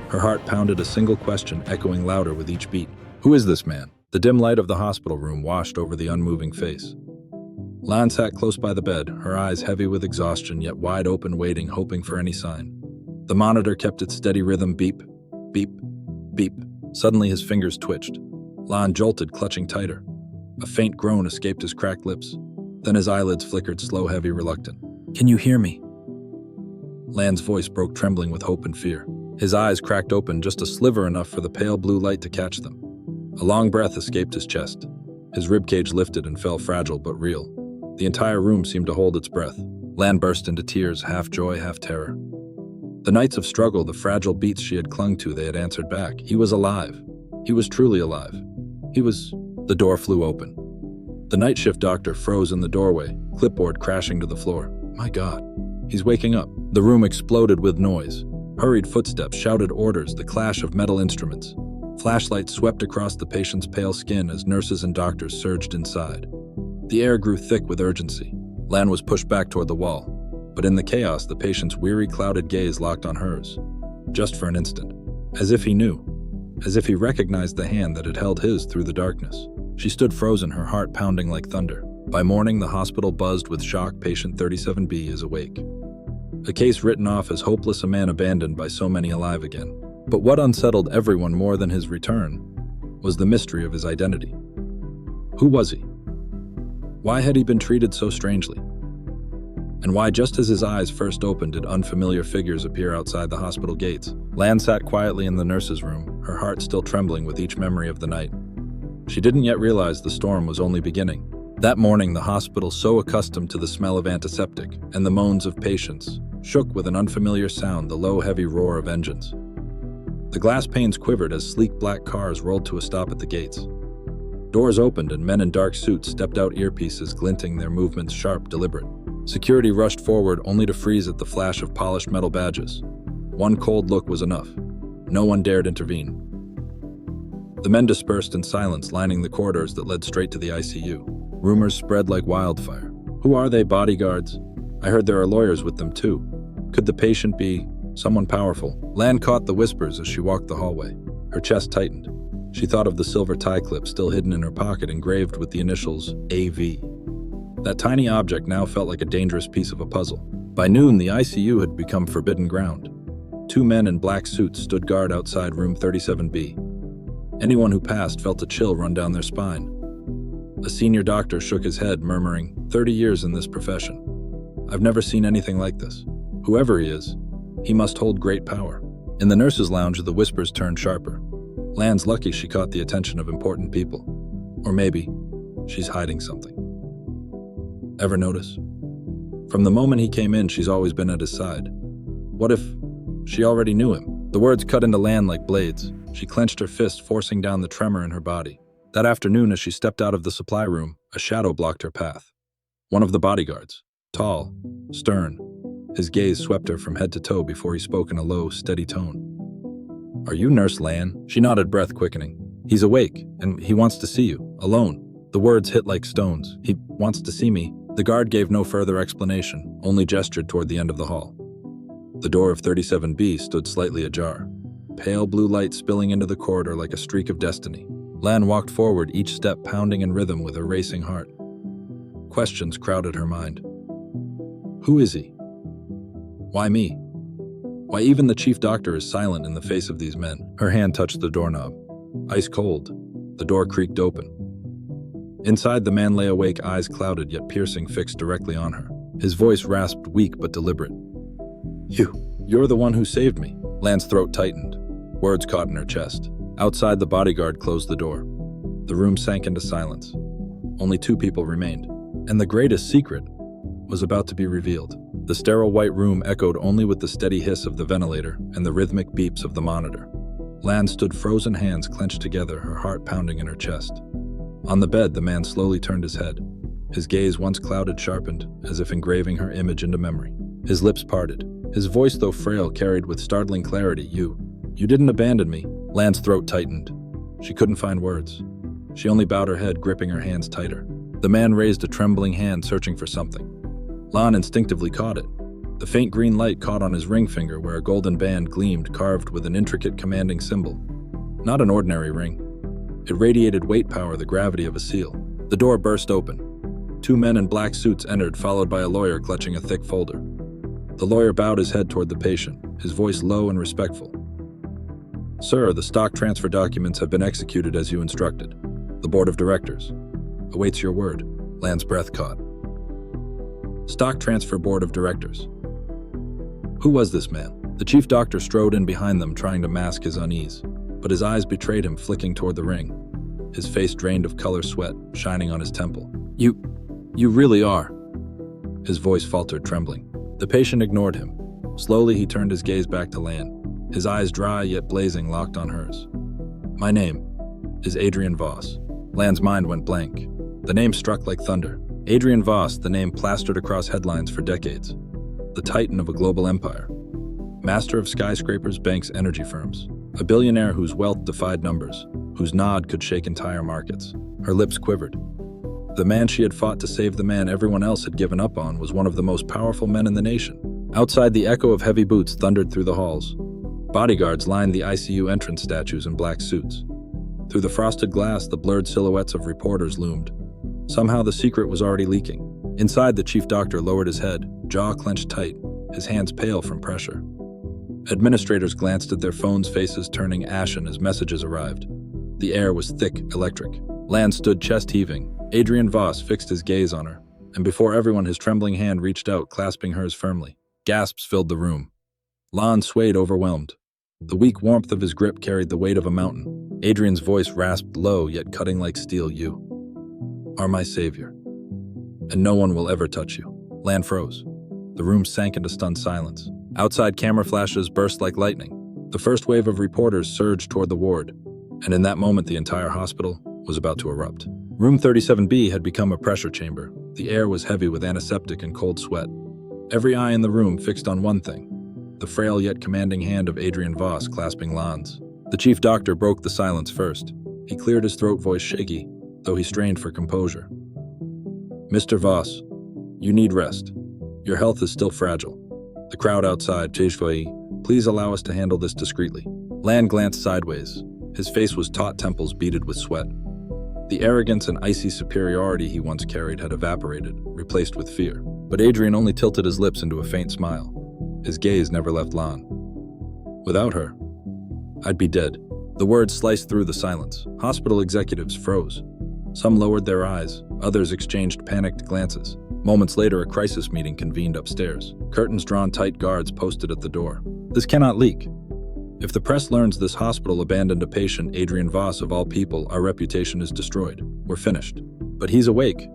Her heart pounded, a single question echoing louder with each beat. Who is this man? The dim light of the hospital room washed over the unmoving face. Lan sat close by the bed, her eyes heavy with exhaustion, yet wide open, waiting, hoping for any sign. The monitor kept its steady rhythm, beep, beep, beep. Suddenly his fingers twitched. Lan jolted, clutching tighter. A faint groan escaped his cracked lips. Then his eyelids flickered, slow, heavy, reluctant. "Can you hear me?" Lan's voice broke, trembling with hope and fear. His eyes cracked open, just a sliver enough for the pale blue light to catch them. A long breath escaped his chest. His ribcage lifted and fell, fragile but real. The entire room seemed to hold its breath. Lan burst into tears, half joy, half terror. The nights of struggle, the fragile beats she had clung to, they had answered back. He was alive. He was truly alive. He was... The door flew open. The night shift doctor froze in the doorway, clipboard crashing to the floor. My God, he's waking up. The room exploded with noise. Hurried footsteps, shouted orders, the clash of metal instruments. Flashlights swept across the patient's pale skin as nurses and doctors surged inside. The air grew thick with urgency. Lan was pushed back toward the wall, but in the chaos, the patient's weary, clouded gaze locked on hers. Just for an instant. As if he knew. As if he recognized the hand that had held his through the darkness. She stood frozen, her heart pounding like thunder. By morning, the hospital buzzed with shock. Patient 37B is awake. A case written off as hopeless, a man abandoned by so many alive again. But what unsettled everyone more than his return was the mystery of his identity. Who was he? Why had he been treated so strangely? And why, just as his eyes first opened, did unfamiliar figures appear outside the hospital gates? Lan sat quietly in the nurse's room, her heart still trembling with each memory of the night. She didn't yet realize the storm was only beginning. That morning, the hospital, so accustomed to the smell of antiseptic and the moans of patients, shook with an unfamiliar sound, the low, heavy roar of engines. The glass panes quivered as sleek black cars rolled to a stop at the gates. Doors opened and men in dark suits stepped out, earpieces glinting, their movements sharp, deliberate. Security rushed forward only to freeze at the flash of polished metal badges. One cold look was enough. No one dared intervene. The men dispersed in silence, lining the corridors that led straight to the ICU. Rumors spread like wildfire. Who are they, bodyguards? I heard there are lawyers with them too. Could the patient be someone powerful? Lan caught the whispers as she walked the hallway. Her chest tightened. She thought of the silver tie clip still hidden in her pocket, engraved with the initials AV. That tiny object now felt like a dangerous piece of a puzzle. By noon, the ICU had become forbidden ground. Two men in black suits stood guard outside room 37B. Anyone who passed felt a chill run down their spine. A senior doctor shook his head, murmuring, 30 years in this profession. I've never seen anything like this. Whoever he is, he must hold great power. In the nurses' lounge, the whispers turned sharper. Lan's lucky she caught the attention of important people. Or maybe she's hiding something. Ever notice? From the moment he came in, she's always been at his side. What if she already knew him? The words cut into Lan like blades. She clenched her fist, forcing down the tremor in her body. That afternoon, as she stepped out of the supply room, a shadow blocked her path. One of the bodyguards, tall, stern. His gaze swept her from head to toe before he spoke in a low, steady tone. Are you Nurse Lan? She nodded, breath quickening. He's awake, and he wants to see you, alone. The words hit like stones. He wants to see me. The guard gave no further explanation, only gestured toward the end of the hall. The door of 37B stood slightly ajar, pale blue light spilling into the corridor like a streak of destiny. Lan walked forward, each step pounding in rhythm with her racing heart. Questions crowded her mind. Who is he? Why me? Why even the chief doctor is silent in the face of these men? Her hand touched the doorknob. Ice cold. The door creaked open. Inside, the man lay awake, eyes clouded yet piercing, fixed directly on her. His voice rasped, weak but deliberate. You're the one who saved me. Lan's throat tightened. Words caught in her chest. Outside, the bodyguard closed the door. The room sank into silence. Only two people remained. And the greatest secret was about to be revealed. The sterile white room echoed only with the steady hiss of the ventilator and the rhythmic beeps of the monitor. Lan stood, frozen hands clenched together, her heart pounding in her chest. On the bed, the man slowly turned his head. His gaze, once clouded, sharpened, as if engraving her image into memory. His lips parted. His voice, though frail, carried with startling clarity, You didn't abandon me. Lan's throat tightened. She couldn't find words. She only bowed her head, gripping her hands tighter. The man raised a trembling hand, searching for something. Lan instinctively caught it. The faint green light caught on his ring finger, where a golden band gleamed, carved with an intricate commanding symbol. Not an ordinary ring. It radiated weight power, the gravity of a seal. The door burst open. Two men in black suits entered, followed by a lawyer clutching a thick folder. The lawyer bowed his head toward the patient, his voice low and respectful. Sir, the stock transfer documents have been executed as you instructed. The board of directors awaits your word. Lan's breath caught. Stock transfer board of directors. Who was this man? The chief doctor strode in behind them, trying to mask his unease, but his eyes betrayed him, flicking toward the ring. His face drained of color, sweat shining on his temple. You really are. His voice faltered, trembling. The patient ignored him. Slowly, he turned his gaze back to Lan. His eyes, dry yet blazing, locked on hers. My name is Adrian Voss. Lan's mind went blank. The name struck like thunder. Adrian Voss, the name plastered across headlines for decades. The titan of a global empire. Master of skyscrapers, banks, energy firms. A billionaire whose wealth defied numbers, whose nod could shake entire markets. Her lips quivered. The man she had fought to save the man everyone else had given up on was one of the most powerful men in the nation. Outside, the echo of heavy boots thundered through the halls. Bodyguards lined the ICU entrance statues in black suits. Through the frosted glass, the blurred silhouettes of reporters loomed. Somehow the secret was already leaking. Inside, the chief doctor lowered his head, jaw clenched tight, his hands pale from pressure. Administrators glanced at their phones, faces turning ashen as messages arrived. The air was thick, electric. Lan stood chest heaving. Adrian Voss fixed his gaze on her, and before everyone his trembling hand reached out, clasping hers firmly. Gasps filled the room. Lan swayed, overwhelmed. The weak warmth of his grip carried the weight of a mountain. Adrian's voice rasped low, yet cutting like steel. "You are my savior, and no one will ever touch you." Lan froze. The room sank into stunned silence. Outside, camera flashes burst like lightning. The first wave of reporters surged toward the ward, and in that moment the entire hospital was about to erupt. Room 37B had become a pressure chamber. The air was heavy with antiseptic and cold sweat. Every eye in the room fixed on one thing: the frail yet commanding hand of Adrian Voss clasping Lan's. The chief doctor broke the silence first. He cleared his throat, voice shaky, though he strained for composure. "Mr. Voss, you need rest. Your health is still fragile." The crowd outside, "Please allow us to handle this discreetly." Lan glanced sideways. His face was taut, temples beaded with sweat. The arrogance and icy superiority he once carried had evaporated, replaced with fear. But Adrian only tilted his lips into a faint smile. His gaze never left Lan. "Without her, I'd be dead." The words sliced through the silence. Hospital executives froze. Some lowered their eyes, others exchanged panicked glances. Moments later, a crisis meeting convened upstairs. Curtains drawn tight, guards posted at the door. "This cannot leak. If the press learns this hospital abandoned a patient, Adrian Voss of all people, our reputation is destroyed. We're finished." "But he's awake."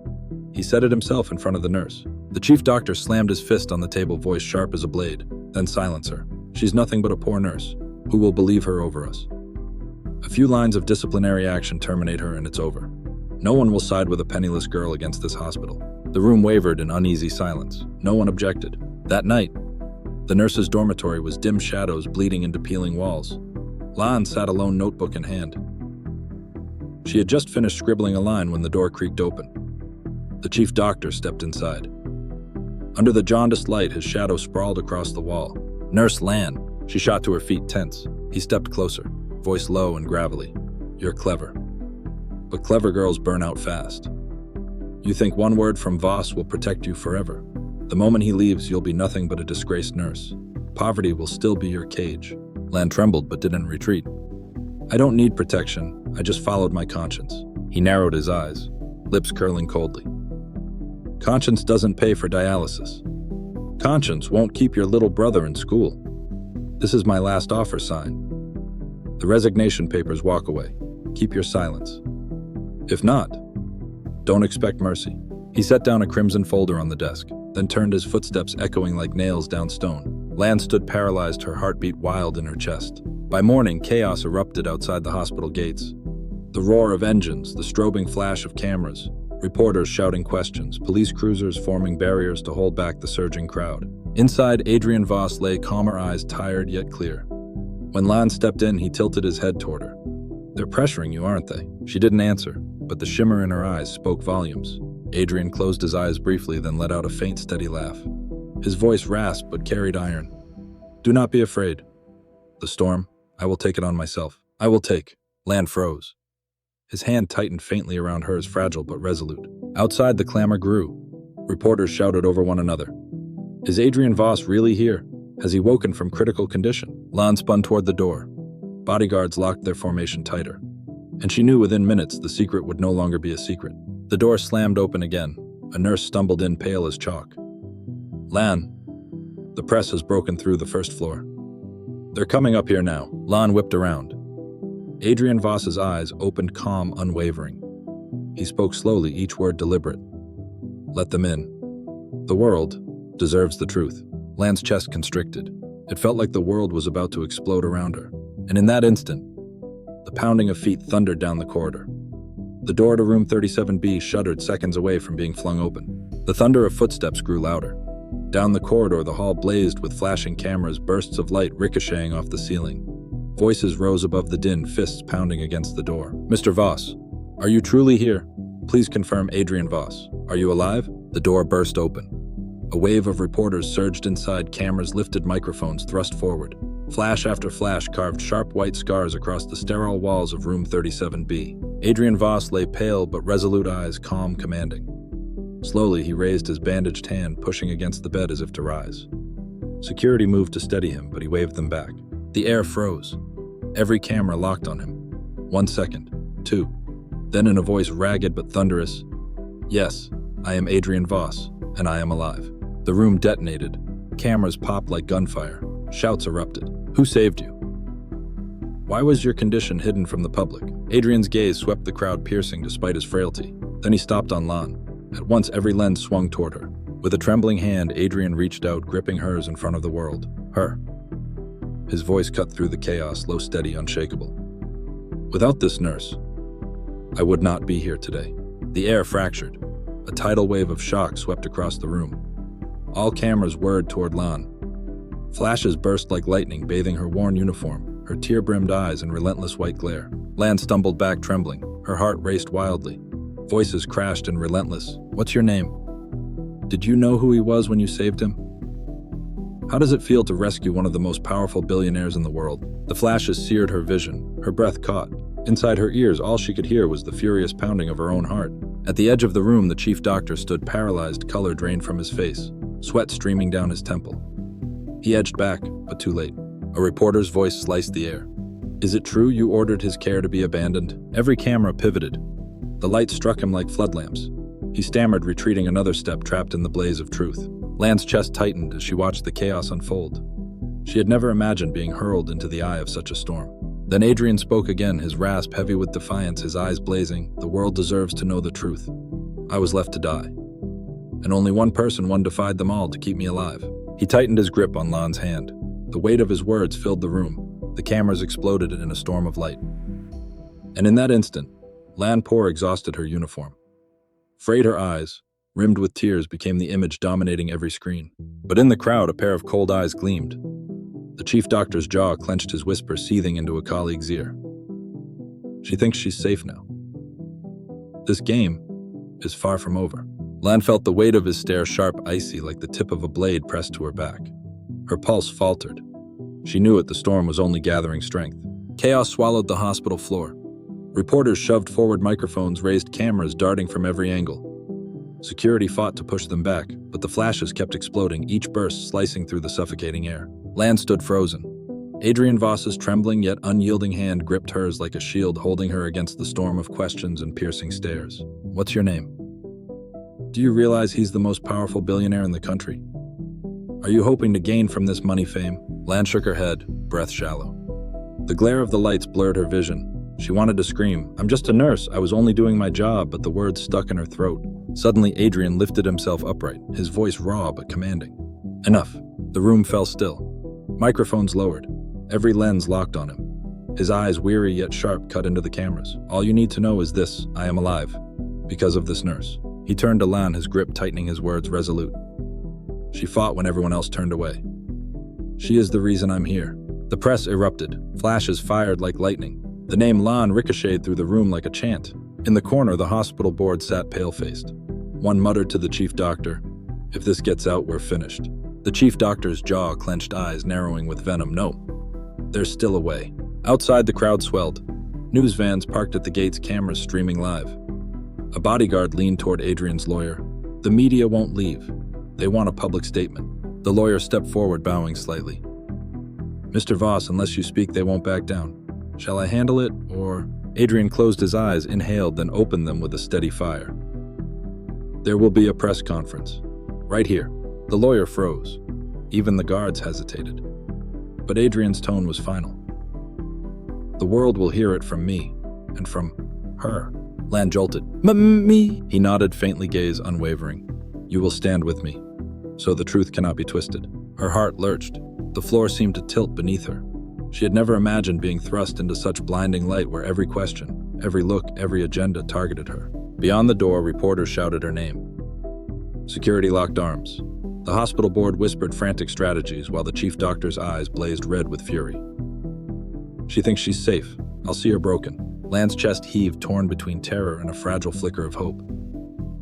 He said it himself in front of the nurse. The chief doctor slammed his fist on the table, voice sharp as a blade. "Then silence her. She's nothing but a poor nurse. Who will believe her over us? A few lines of disciplinary action terminate her and it's over. No one will side with a penniless girl against this hospital." The room wavered in uneasy silence. No one objected. That night, the nurse's dormitory was dim shadows bleeding into peeling walls. Lan sat alone, notebook in hand. She had just finished scribbling a line when the door creaked open. The chief doctor stepped inside. Under the jaundiced light, his shadow sprawled across the wall. "Nurse Lan." She shot to her feet, tense. He stepped closer, voice low and gravelly. "You're clever. But clever girls burn out fast. You think one word from Voss will protect you forever. The moment he leaves, you'll be nothing but a disgraced nurse. Poverty will still be your cage." Lan trembled but didn't retreat. "I don't need protection. I just followed my conscience." He narrowed his eyes, lips curling coldly. "Conscience doesn't pay for dialysis. Conscience won't keep your little brother in school. This is my last offer, sign. The resignation papers, walk away. Keep your silence. If not, don't expect mercy." He set down a crimson folder on the desk, then turned, his footsteps echoing like nails down stone. Lan stood paralyzed, her heartbeat wild in her chest. By morning, chaos erupted outside the hospital gates. The roar of engines, the strobing flash of cameras, reporters shouting questions, police cruisers forming barriers to hold back the surging crowd. Inside, Adrian Voss lay, calmer eyes tired yet clear. When Lan stepped in, he tilted his head toward her. "They're pressuring you, aren't they?" She didn't answer, but the shimmer in her eyes spoke volumes. Adrian closed his eyes briefly, then let out a faint, steady laugh. His voice rasped but carried iron. "Do not be afraid. The storm, I will take it on myself. I will take." Lan froze. His hand tightened faintly around hers, fragile but resolute. Outside, the clamor grew. Reporters shouted over one another. "Is Adrian Voss really here? Has he woken from critical condition?" Lan spun toward the door. Bodyguards locked their formation tighter. And she knew within minutes the secret would no longer be a secret. The door slammed open again. A nurse stumbled in, pale as chalk. "Lan, the press has broken through the first floor. They're coming up here now." Lan whipped around. Adrian Voss's eyes opened, calm, unwavering. He spoke slowly, each word deliberate. "Let them in. The world deserves the truth." Lan's chest constricted. It felt like the world was about to explode around her. And in that instant, the pounding of feet thundered down the corridor. The door to room 37B shuddered seconds away from being flung open. The thunder of footsteps grew louder. Down the corridor, the hall blazed with flashing cameras, bursts of light ricocheting off the ceiling. Voices rose above the din, fists pounding against the door. "Mr. Voss, are you truly here? Please confirm Adrian Voss. Are you alive? The door burst open. A wave of reporters surged inside, cameras lifted, microphones thrust forward. Flash after flash carved sharp white scars across the sterile walls of room 37B. Adrian Voss lay, pale but resolute, eyes calm, commanding. Slowly, he raised his bandaged hand, pushing against the bed as if to rise. Security moved to steady him, but he waved them back. The air froze. Every camera locked on him. 1 second, 2. Then in a voice ragged but thunderous, "Yes, I am Adrian Voss, and I am alive." The room detonated. Cameras popped like gunfire. Shouts erupted. "Who saved you? Why was your condition hidden from the public?" Adrian's gaze swept the crowd, piercing despite his frailty. Then he stopped on Lan. At once, every lens swung toward her. With a trembling hand, Adrian reached out, gripping hers in front of the world. Her. His voice cut through the chaos, low, steady, unshakable. "Without this nurse, I would not be here today." The air fractured. A tidal wave of shock swept across the room. All cameras whirred toward Lan. Flashes burst like lightning, bathing her worn uniform, her tear-brimmed eyes in relentless white glare. Lan stumbled back, trembling. Her heart raced wildly. Voices crashed in relentless, "What's your name? Did you know who he was when you saved him? How does it feel to rescue one of the most powerful billionaires in the world?" The flashes seared her vision. Her breath caught. Inside her ears, all she could hear was the furious pounding of her own heart. At the edge of the room, the chief doctor stood paralyzed, color drained from his face, sweat streaming down his temple. He edged back, but too late. A reporter's voice sliced the air. "Is it true you ordered his care to be abandoned?" Every camera pivoted. The light struck him like floodlamps. He stammered, retreating another step, trapped in the blaze of truth. Lan's chest tightened as she watched the chaos unfold. She had never imagined being hurled into the eye of such a storm. Then Adrian spoke again, his rasp heavy with defiance, his eyes blazing. "The world deserves to know the truth. I was left to die. And only one defied them all to keep me alive." He tightened his grip on Lan's hand. The weight of his words filled the room. The cameras exploded in a storm of light. And in that instant, Lan Por exhausted her uniform. Frayed her eyes, rimmed with tears, became the image dominating every screen. But in the crowd, a pair of cold eyes gleamed. The chief doctor's jaw clenched, his whisper seething into a colleague's ear. "She thinks she's safe now. This game is far from over." Lan felt the weight of his stare, sharp, icy, like the tip of a blade pressed to her back. Her pulse faltered. She knew it, the storm was only gathering strength. Chaos swallowed the hospital floor. Reporters shoved forward microphones, raised cameras darting from every angle. Security fought to push them back, but the flashes kept exploding, each burst slicing through the suffocating air. Lan stood frozen. Adrian Voss's trembling yet unyielding hand gripped hers like a shield, holding her against the storm of questions and piercing stares. "What's your name? Do you realize he's the most powerful billionaire in the country? Are you hoping to gain from this money fame?" Lan shook her head, breath shallow. The glare of the lights blurred her vision. She wanted to scream, "I'm just a nurse, I was only doing my job," but the words stuck in her throat. Suddenly, Adrian lifted himself upright, his voice raw but commanding. "Enough." The room fell still. Microphones lowered. Every lens locked on him. His eyes, weary yet sharp, cut into the cameras. "All you need to know is this: I am alive. Because of this nurse." He turned to Lan, his grip tightening, his words resolute. "She fought when everyone else turned away. She is the reason I'm here." The press erupted. Flashes fired like lightning. The name Lan ricocheted through the room like a chant. In the corner, the hospital board sat pale-faced. One muttered to the chief doctor, "If this gets out, we're finished." The chief doctor's jaw clenched, eyes narrowing with venom. "No, there's still a way." Outside, the crowd swelled. News vans parked at the gates, cameras streaming live. A bodyguard leaned toward Adrian's lawyer. "The media won't leave. They want a public statement." The lawyer stepped forward, bowing slightly. "Mr. Voss, unless you speak, they won't back down. Shall I handle it, or—" Adrian closed his eyes, inhaled, then opened them with a steady fire. "There will be a press conference. Right here." The lawyer froze. Even the guards hesitated. But Adrian's tone was final. "The world will hear it from me, and from her." Lan jolted. Me?" He nodded, faintly, gaze unwavering. "You will stand with me, so the truth cannot be twisted." Her heart lurched. The floor seemed to tilt beneath her. She had never imagined being thrust into such blinding light where every question, every look, every agenda targeted her. Beyond the door, reporters shouted her name. Security locked arms. The hospital board whispered frantic strategies while the chief doctor's eyes blazed red with fury. "She thinks she's safe. I'll see her broken." Lan's chest heaved, torn between terror and a fragile flicker of hope.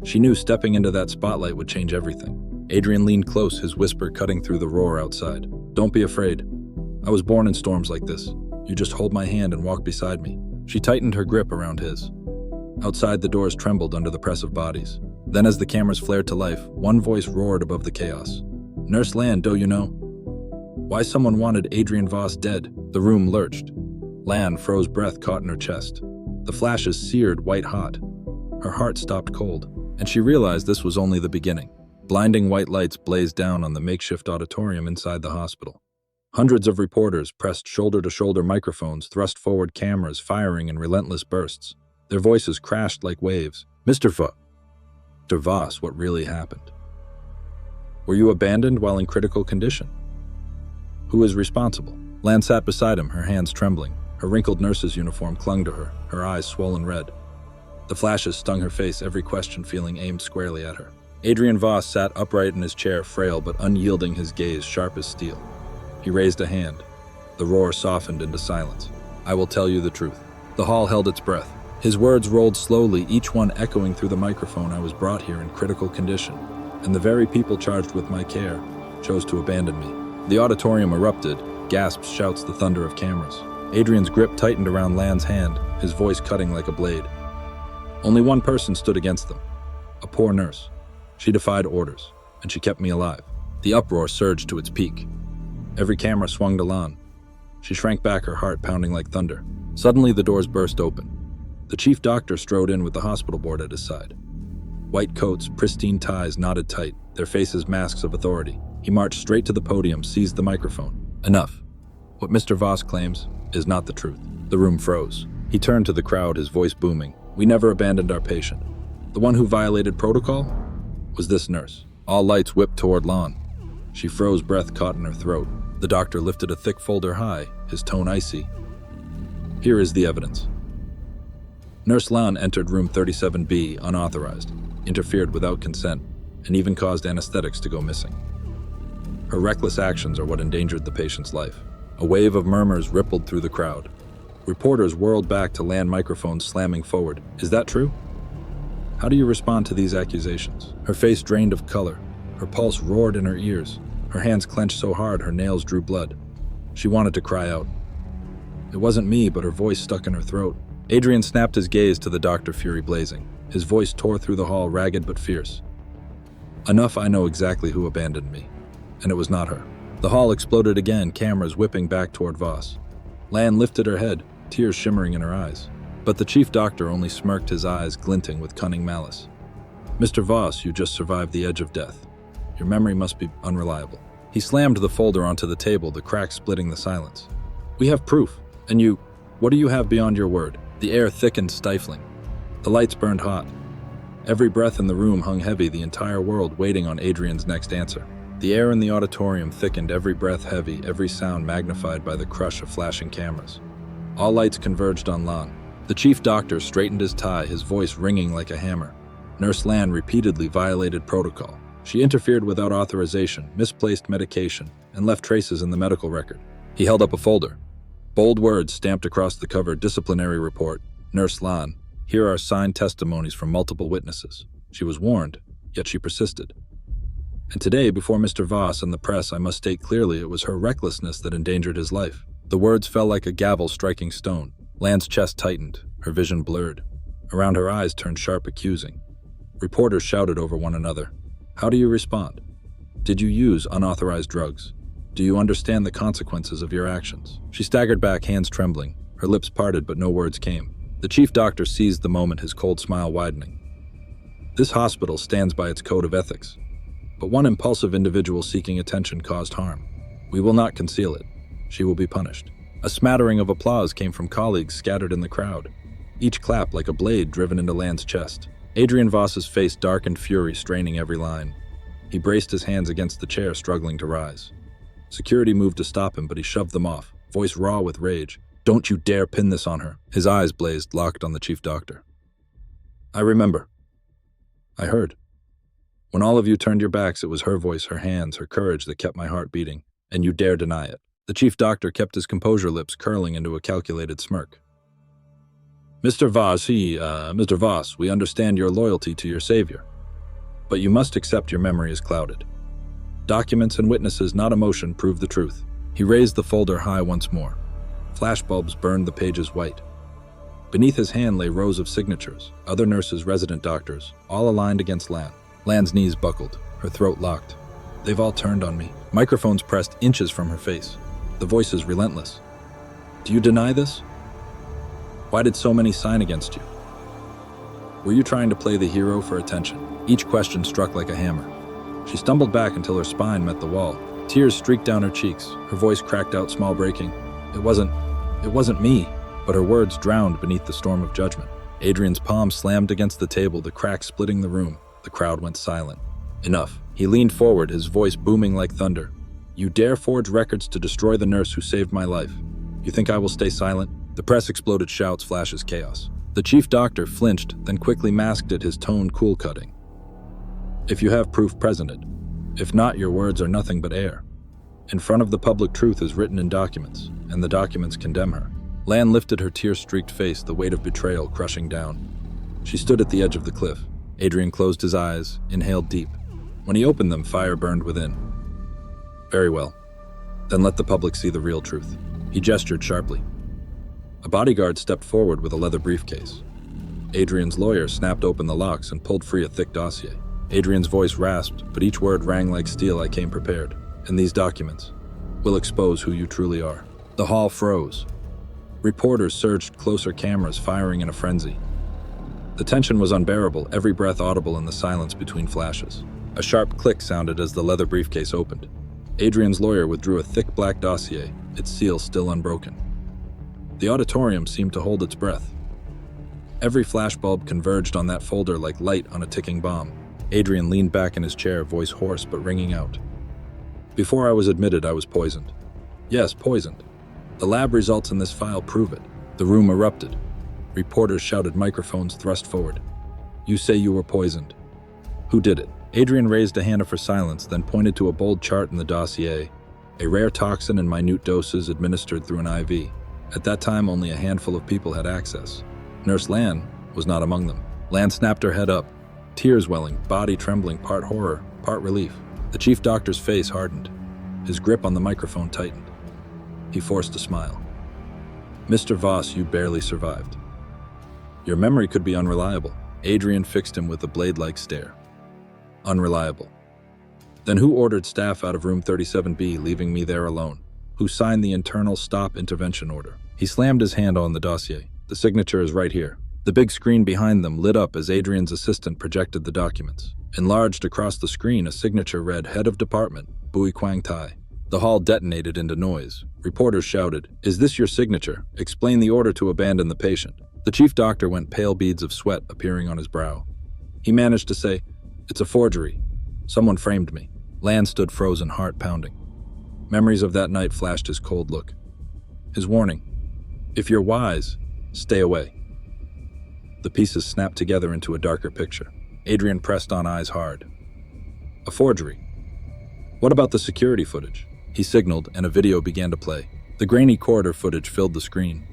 She knew stepping into that spotlight would change everything. Adrian leaned close, his whisper cutting through the roar outside. "Don't be afraid. I was born in storms like this. You just hold my hand and walk beside me." She tightened her grip around his. Outside, the doors trembled under the press of bodies. Then as the cameras flared to life, one voice roared above the chaos. "Nurse Lan, do you know why someone wanted Adrian Voss dead?" The room lurched. Lan froze, breath caught in her chest. The flashes seared white hot. Her heart stopped cold, and she realized this was only the beginning. Blinding white lights blazed down on the makeshift auditorium inside the hospital. Hundreds of reporters pressed shoulder-to-shoulder microphones, thrust forward cameras firing in relentless bursts. Their voices crashed like waves. Mr. Voss, what really happened? Were you abandoned while in critical condition? Who is responsible?" Lan sat beside him, her hands trembling. Her wrinkled nurse's uniform clung to her, her eyes swollen red. The flashes stung her face, every question feeling aimed squarely at her. Adrian Voss sat upright in his chair, frail but unyielding, his gaze sharp as steel. He raised a hand. The roar softened into silence. "I will tell you the truth." The hall held its breath. His words rolled slowly, each one echoing through the microphone. "I was brought here in critical condition, and the very people charged with my care chose to abandon me." The auditorium erupted, gasps, shouts, the thunder of cameras. Adrian's grip tightened around Lan's hand, his voice cutting like a blade. Only one person stood against them, a poor nurse. She defied orders, and she kept me alive. The uproar surged to its peak. Every camera swung to Lan. She shrank back, her heart pounding like thunder. Suddenly, the doors burst open. The chief doctor strode in with the hospital board at his side. White coats, pristine ties knotted tight, their faces masks of authority. He marched straight to the podium, seized the microphone. "Enough. What Mr. Voss claims is not the truth." The room froze. He turned to the crowd, his voice booming. "We never abandoned our patient. The one who violated protocol was this nurse." All lights whipped toward Lan. She froze, breath caught in her throat. The doctor lifted a thick folder high, his tone icy. "Here is the evidence." Nurse Lan entered room 37B unauthorized, interfered without consent, and even caused anesthetics to go missing. Her reckless actions are what endangered the patient's life. A wave of murmurs rippled through the crowd. Reporters whirled back to land microphones slamming forward. "Is that true? How do you respond to these accusations?" Her face drained of color. Her pulse roared in her ears. Her hands clenched so hard her nails drew blood. She wanted to cry out. It wasn't me, but her voice stuck in her throat. Adrian snapped his gaze to the doctor, fury blazing. His voice tore through the hall, ragged but fierce. "Enough, I know exactly who abandoned me. And it was not her." The hall exploded again, cameras whipping back toward Voss. Lan lifted her head, tears shimmering in her eyes. But the chief doctor only smirked, his eyes glinting with cunning malice. "Mr. Voss, you just survived the edge of death. Your memory must be unreliable." He slammed the folder onto the table, the crack splitting the silence. "We have proof. And you, what do you have beyond your word?" The air thickened, stifling. The lights burned hot. Every breath in the room hung heavy, the entire world waiting on Adrian's next answer. The air in the auditorium thickened, every breath heavy, every sound magnified by the crush of flashing cameras. All lights converged on Lan. The chief doctor straightened his tie, his voice ringing like a hammer. Nurse Lan repeatedly violated protocol. She interfered without authorization, misplaced medication, and left traces in the medical record. He held up a folder. Bold words stamped across the cover: disciplinary report. Nurse Lan, here are signed testimonies from multiple witnesses. She was warned, yet she persisted. And today, before Mr. Voss and the press, I must state clearly it was her recklessness that endangered his life. The words fell like a gavel striking stone. Lan's chest tightened, her vision blurred. Around her eyes turned sharp, accusing. Reporters shouted over one another. "How do you respond? Did you use unauthorized drugs? Do you understand the consequences of your actions?" She staggered back, hands trembling. Her lips parted, but no words came. The chief doctor seized the moment, his cold smile widening. "This hospital stands by its code of ethics. But one impulsive individual seeking attention caused harm. We will not conceal it. She will be punished." A smattering of applause came from colleagues scattered in the crowd. Each clap like a blade driven into Lan's chest. Adrian Voss's face darkened, fury straining every line. He braced his hands against the chair, struggling to rise. Security moved to stop him, but he shoved them off, voice raw with rage. "Don't you dare pin this on her." His eyes blazed, locked on the chief doctor. "I remember. I heard. When all of you turned your backs, it was her voice, her hands, her courage that kept my heart beating, and you dare deny it." The chief doctor kept his composure, lips curling into a calculated smirk. Mr. Voss, we understand your loyalty to your savior, but you must accept your memory is clouded. Documents and witnesses, not emotion, prove the truth. He raised the folder high once more. Flashbulbs burned the pages white. Beneath his hand lay rows of signatures, other nurses, resident doctors, all aligned against Lan. Lan's knees buckled, her throat locked. They've all turned on me. Microphones pressed inches from her face. The voices relentless. Do you deny this? Why did so many sign against you? Were you trying to play the hero for attention? Each question struck like a hammer. She stumbled back until her spine met the wall. Tears streaked down her cheeks. Her voice cracked out, small breaking. It wasn't me. But her words drowned beneath the storm of judgment. Adrian's palm slammed against the table, the crack splitting the room. The crowd went silent. Enough. He leaned forward, his voice booming like thunder. You dare forge records to destroy the nurse who saved my life. You think I will stay silent? The press exploded, shouts, flashes, chaos. The chief doctor flinched, then quickly masked it, his tone cool-cutting. If you have proof, present it. If not, your words are nothing but air. In front of the public, truth is written in documents, and the documents condemn her. Lan lifted her tear-streaked face, the weight of betrayal crushing down. She stood at the edge of the cliff. Adrian closed his eyes, inhaled deep. When he opened them, fire burned within. Very well. Then let the public see the real truth. He gestured sharply. A bodyguard stepped forward with a leather briefcase. Adrian's lawyer snapped open the locks and pulled free a thick dossier. Adrian's voice rasped, but each word rang like steel. I came prepared. And these documents will expose who you truly are. The hall froze. Reporters surged closer, cameras firing in a frenzy. The tension was unbearable, every breath audible in the silence between flashes. A sharp click sounded as the leather briefcase opened. Adrian's lawyer withdrew a thick black dossier, its seal still unbroken. The auditorium seemed to hold its breath. Every flashbulb converged on that folder like light on a ticking bomb. Adrian leaned back in his chair, voice hoarse but ringing out. Before I was admitted, I was poisoned. Yes, poisoned. The lab results in this file prove it. The room erupted. Reporters shouted, microphones thrust forward. You say you were poisoned. Who did it? Adrian raised a hand for silence, then pointed to a bold chart in the dossier, a rare toxin in minute doses administered through an IV. At that time, only a handful of people had access. Nurse Lan was not among them. Lan snapped her head up, tears welling, body trembling, part horror, part relief. The chief doctor's face hardened. His grip on the microphone tightened. He forced a smile. Mr. Voss, you barely survived. Your memory could be unreliable. Adrian fixed him with a blade-like stare. Unreliable. Then who ordered staff out of room 37B, leaving me there alone? Who signed the internal stop intervention order? He slammed his hand on the dossier. The signature is right here. The big screen behind them lit up as Adrian's assistant projected the documents. Enlarged across the screen, a signature read, Head of Department, Bui Quang Tai. The hall detonated into noise. Reporters shouted, Is this your signature? Explain the order to abandon the patient. The chief doctor went pale, beads of sweat appearing on his brow. He managed to say, It's a forgery. Someone framed me. Lan stood frozen, heart pounding. Memories of that night flashed his cold look. His warning, if you're wise, stay away. The pieces snapped together into a darker picture. Adrian pressed on, eyes hard. A forgery. What about the security footage? He signaled, and a video began to play. The grainy corridor footage filled the screen.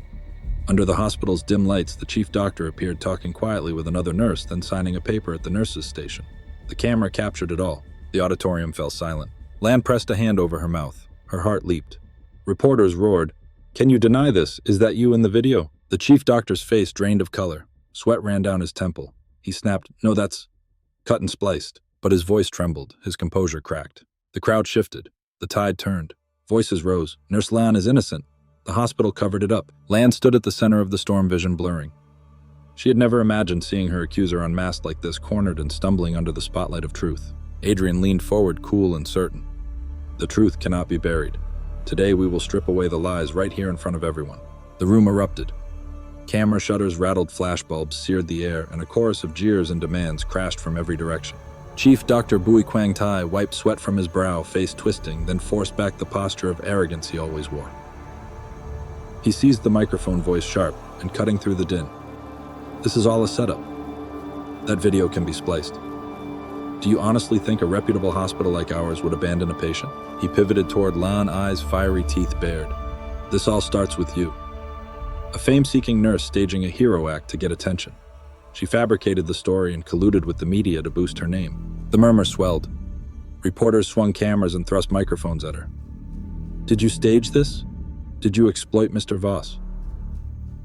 Under the hospital's dim lights, the chief doctor appeared talking quietly with another nurse, then signing a paper at the nurse's station. The camera captured it all. The auditorium fell silent. Lan pressed a hand over her mouth. Her heart leaped. Reporters roared, Can you deny this? Is that you in the video? The chief doctor's face drained of color. Sweat ran down his temple. He snapped, No, that's cut and spliced. But his voice trembled. His composure cracked. The crowd shifted. The tide turned. Voices rose. Nurse Lan is innocent. The hospital covered it up. Lan stood at the center of the storm, vision blurring. She had never imagined seeing her accuser unmasked like this, cornered and stumbling under the spotlight of truth. Adrian leaned forward, cool and certain. The truth cannot be buried. Today we will strip away the lies right here in front of everyone. The room erupted. Camera shutters rattled, flashbulbs seared the air, and a chorus of jeers and demands crashed from every direction. Chief Dr. Bui Quang Tai wiped sweat from his brow, face twisting, then forced back the posture of arrogance he always wore. He seized the microphone, voice sharp and cutting through the din. This is all a setup. That video can be spliced. Do you honestly think a reputable hospital like ours would abandon a patient? He pivoted toward Lan, eyes fiery, teeth bared. This all starts with you. A fame-seeking nurse staging a hero act to get attention. She fabricated the story and colluded with the media to boost her name. The murmur swelled. Reporters swung cameras and thrust microphones at her. Did you stage this? Did you exploit Mr. Voss?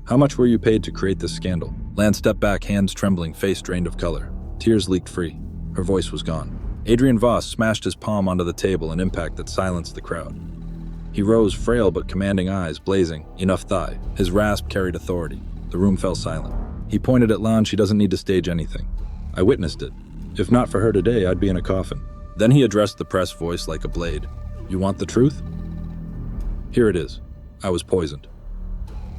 How much were you paid to create this scandal? Lan stepped back, hands trembling, face drained of color. Tears leaked free. Her voice was gone. Adrian Voss smashed his palm onto the table, an impact that silenced the crowd. He rose, frail but commanding eyes blazing. Enough thigh. His rasp carried authority. The room fell silent. He pointed at Lan. She doesn't need to stage anything. I witnessed it. If not for her today, I'd be in a coffin. Then he addressed the press, voice like a blade. You want the truth? Here it is. I was poisoned.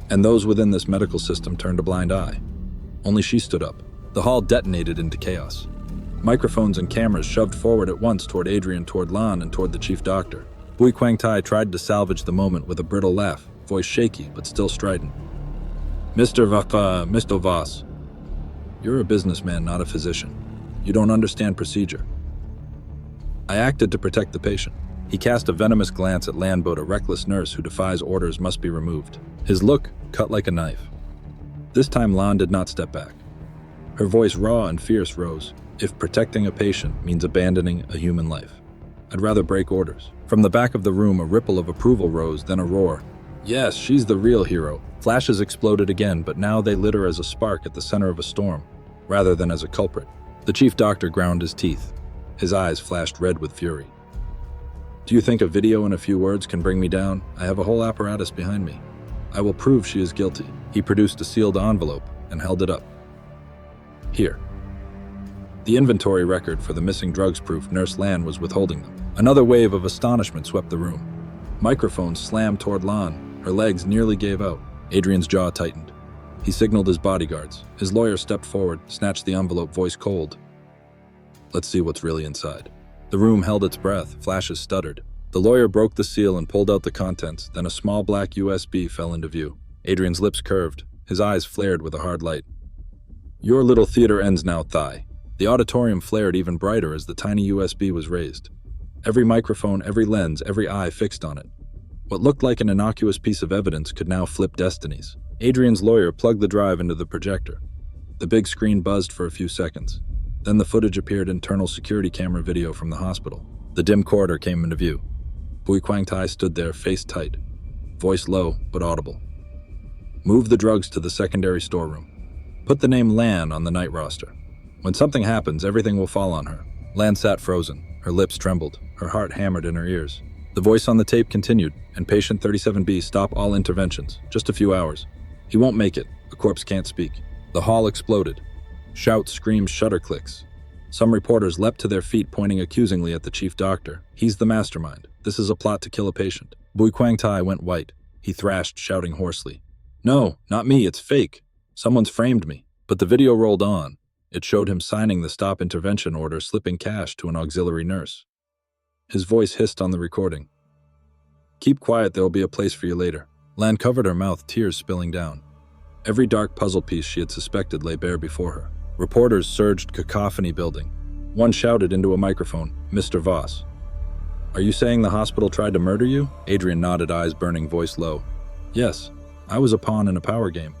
And those within this medical system turned a blind eye. Only she stood up. The hall detonated into chaos. Microphones and cameras shoved forward at once toward Adrian, toward Lan, and toward the chief doctor. Bui Kwang-tai tried to salvage the moment with a brittle laugh, voice shaky but still strident. Mr. Voss, you're a businessman, not a physician. You don't understand procedure. I acted to protect the patient. He cast a venomous glance at Landboat, a reckless nurse who defies orders must be removed. His look cut like a knife. This time Lan did not step back. Her voice, raw and fierce, rose. If protecting a patient means abandoning a human life, I'd rather break orders. From the back of the room, a ripple of approval rose, then a roar. Yes, she's the real hero. Flashes exploded again, but now they lit her as a spark at the center of a storm, rather than as a culprit. The chief doctor ground his teeth. His eyes flashed red with fury. Do you think a video and a few words can bring me down? I have a whole apparatus behind me. I will prove she is guilty. He produced a sealed envelope and held it up. Here. The inventory record for the missing drugs proof Nurse Lan was withholding them. Another wave of astonishment swept the room. Microphones slammed toward Lan. Her legs nearly gave out. Adrian's jaw tightened. He signaled his bodyguards. His lawyer stepped forward, snatched the envelope, voice cold. Let's see what's really inside. The room held its breath. Flashes stuttered. The lawyer broke the seal and pulled out the contents. Then a small black USB fell into view. Adrian's lips curved. His eyes flared with a hard light. Your little theater ends now, Thigh. The auditorium flared even brighter as the tiny USB was raised. Every microphone, every lens, every eye fixed on it. What looked like an innocuous piece of evidence could now flip destinies. Adrian's lawyer plugged the drive into the projector. The big screen buzzed for a few seconds. Then the footage appeared, internal security camera video from the hospital. The dim corridor came into view. Bui Kwang-tai stood there, face tight, voice low but audible. Move the drugs to the secondary storeroom. Put the name Lan on the night roster. When something happens, everything will fall on her. Lan sat frozen. Her lips trembled. Her heart hammered in her ears. The voice on the tape continued, and patient 37B, stop all interventions. Just a few hours. He won't make it. A corpse can't speak. The hall exploded. Shouts, screams, shutter clicks. Some reporters leapt to their feet, pointing accusingly at the chief doctor. He's the mastermind. This is a plot to kill a patient. Bui Kwang-tai went white. He thrashed, shouting hoarsely. No, not me. It's fake. Someone's framed me. But the video rolled on. It showed him signing the stop intervention order, slipping cash to an auxiliary nurse. His voice hissed on the recording. Keep quiet, there will be a place for you later. Lan covered her mouth, tears spilling down. Every dark puzzle piece she had suspected lay bare before her. Reporters surged, cacophony building. One shouted into a microphone, Mr. Voss. Are you saying the hospital tried to murder you? Adrian nodded, eyes burning, voice low. Yes, I was a pawn in a power game.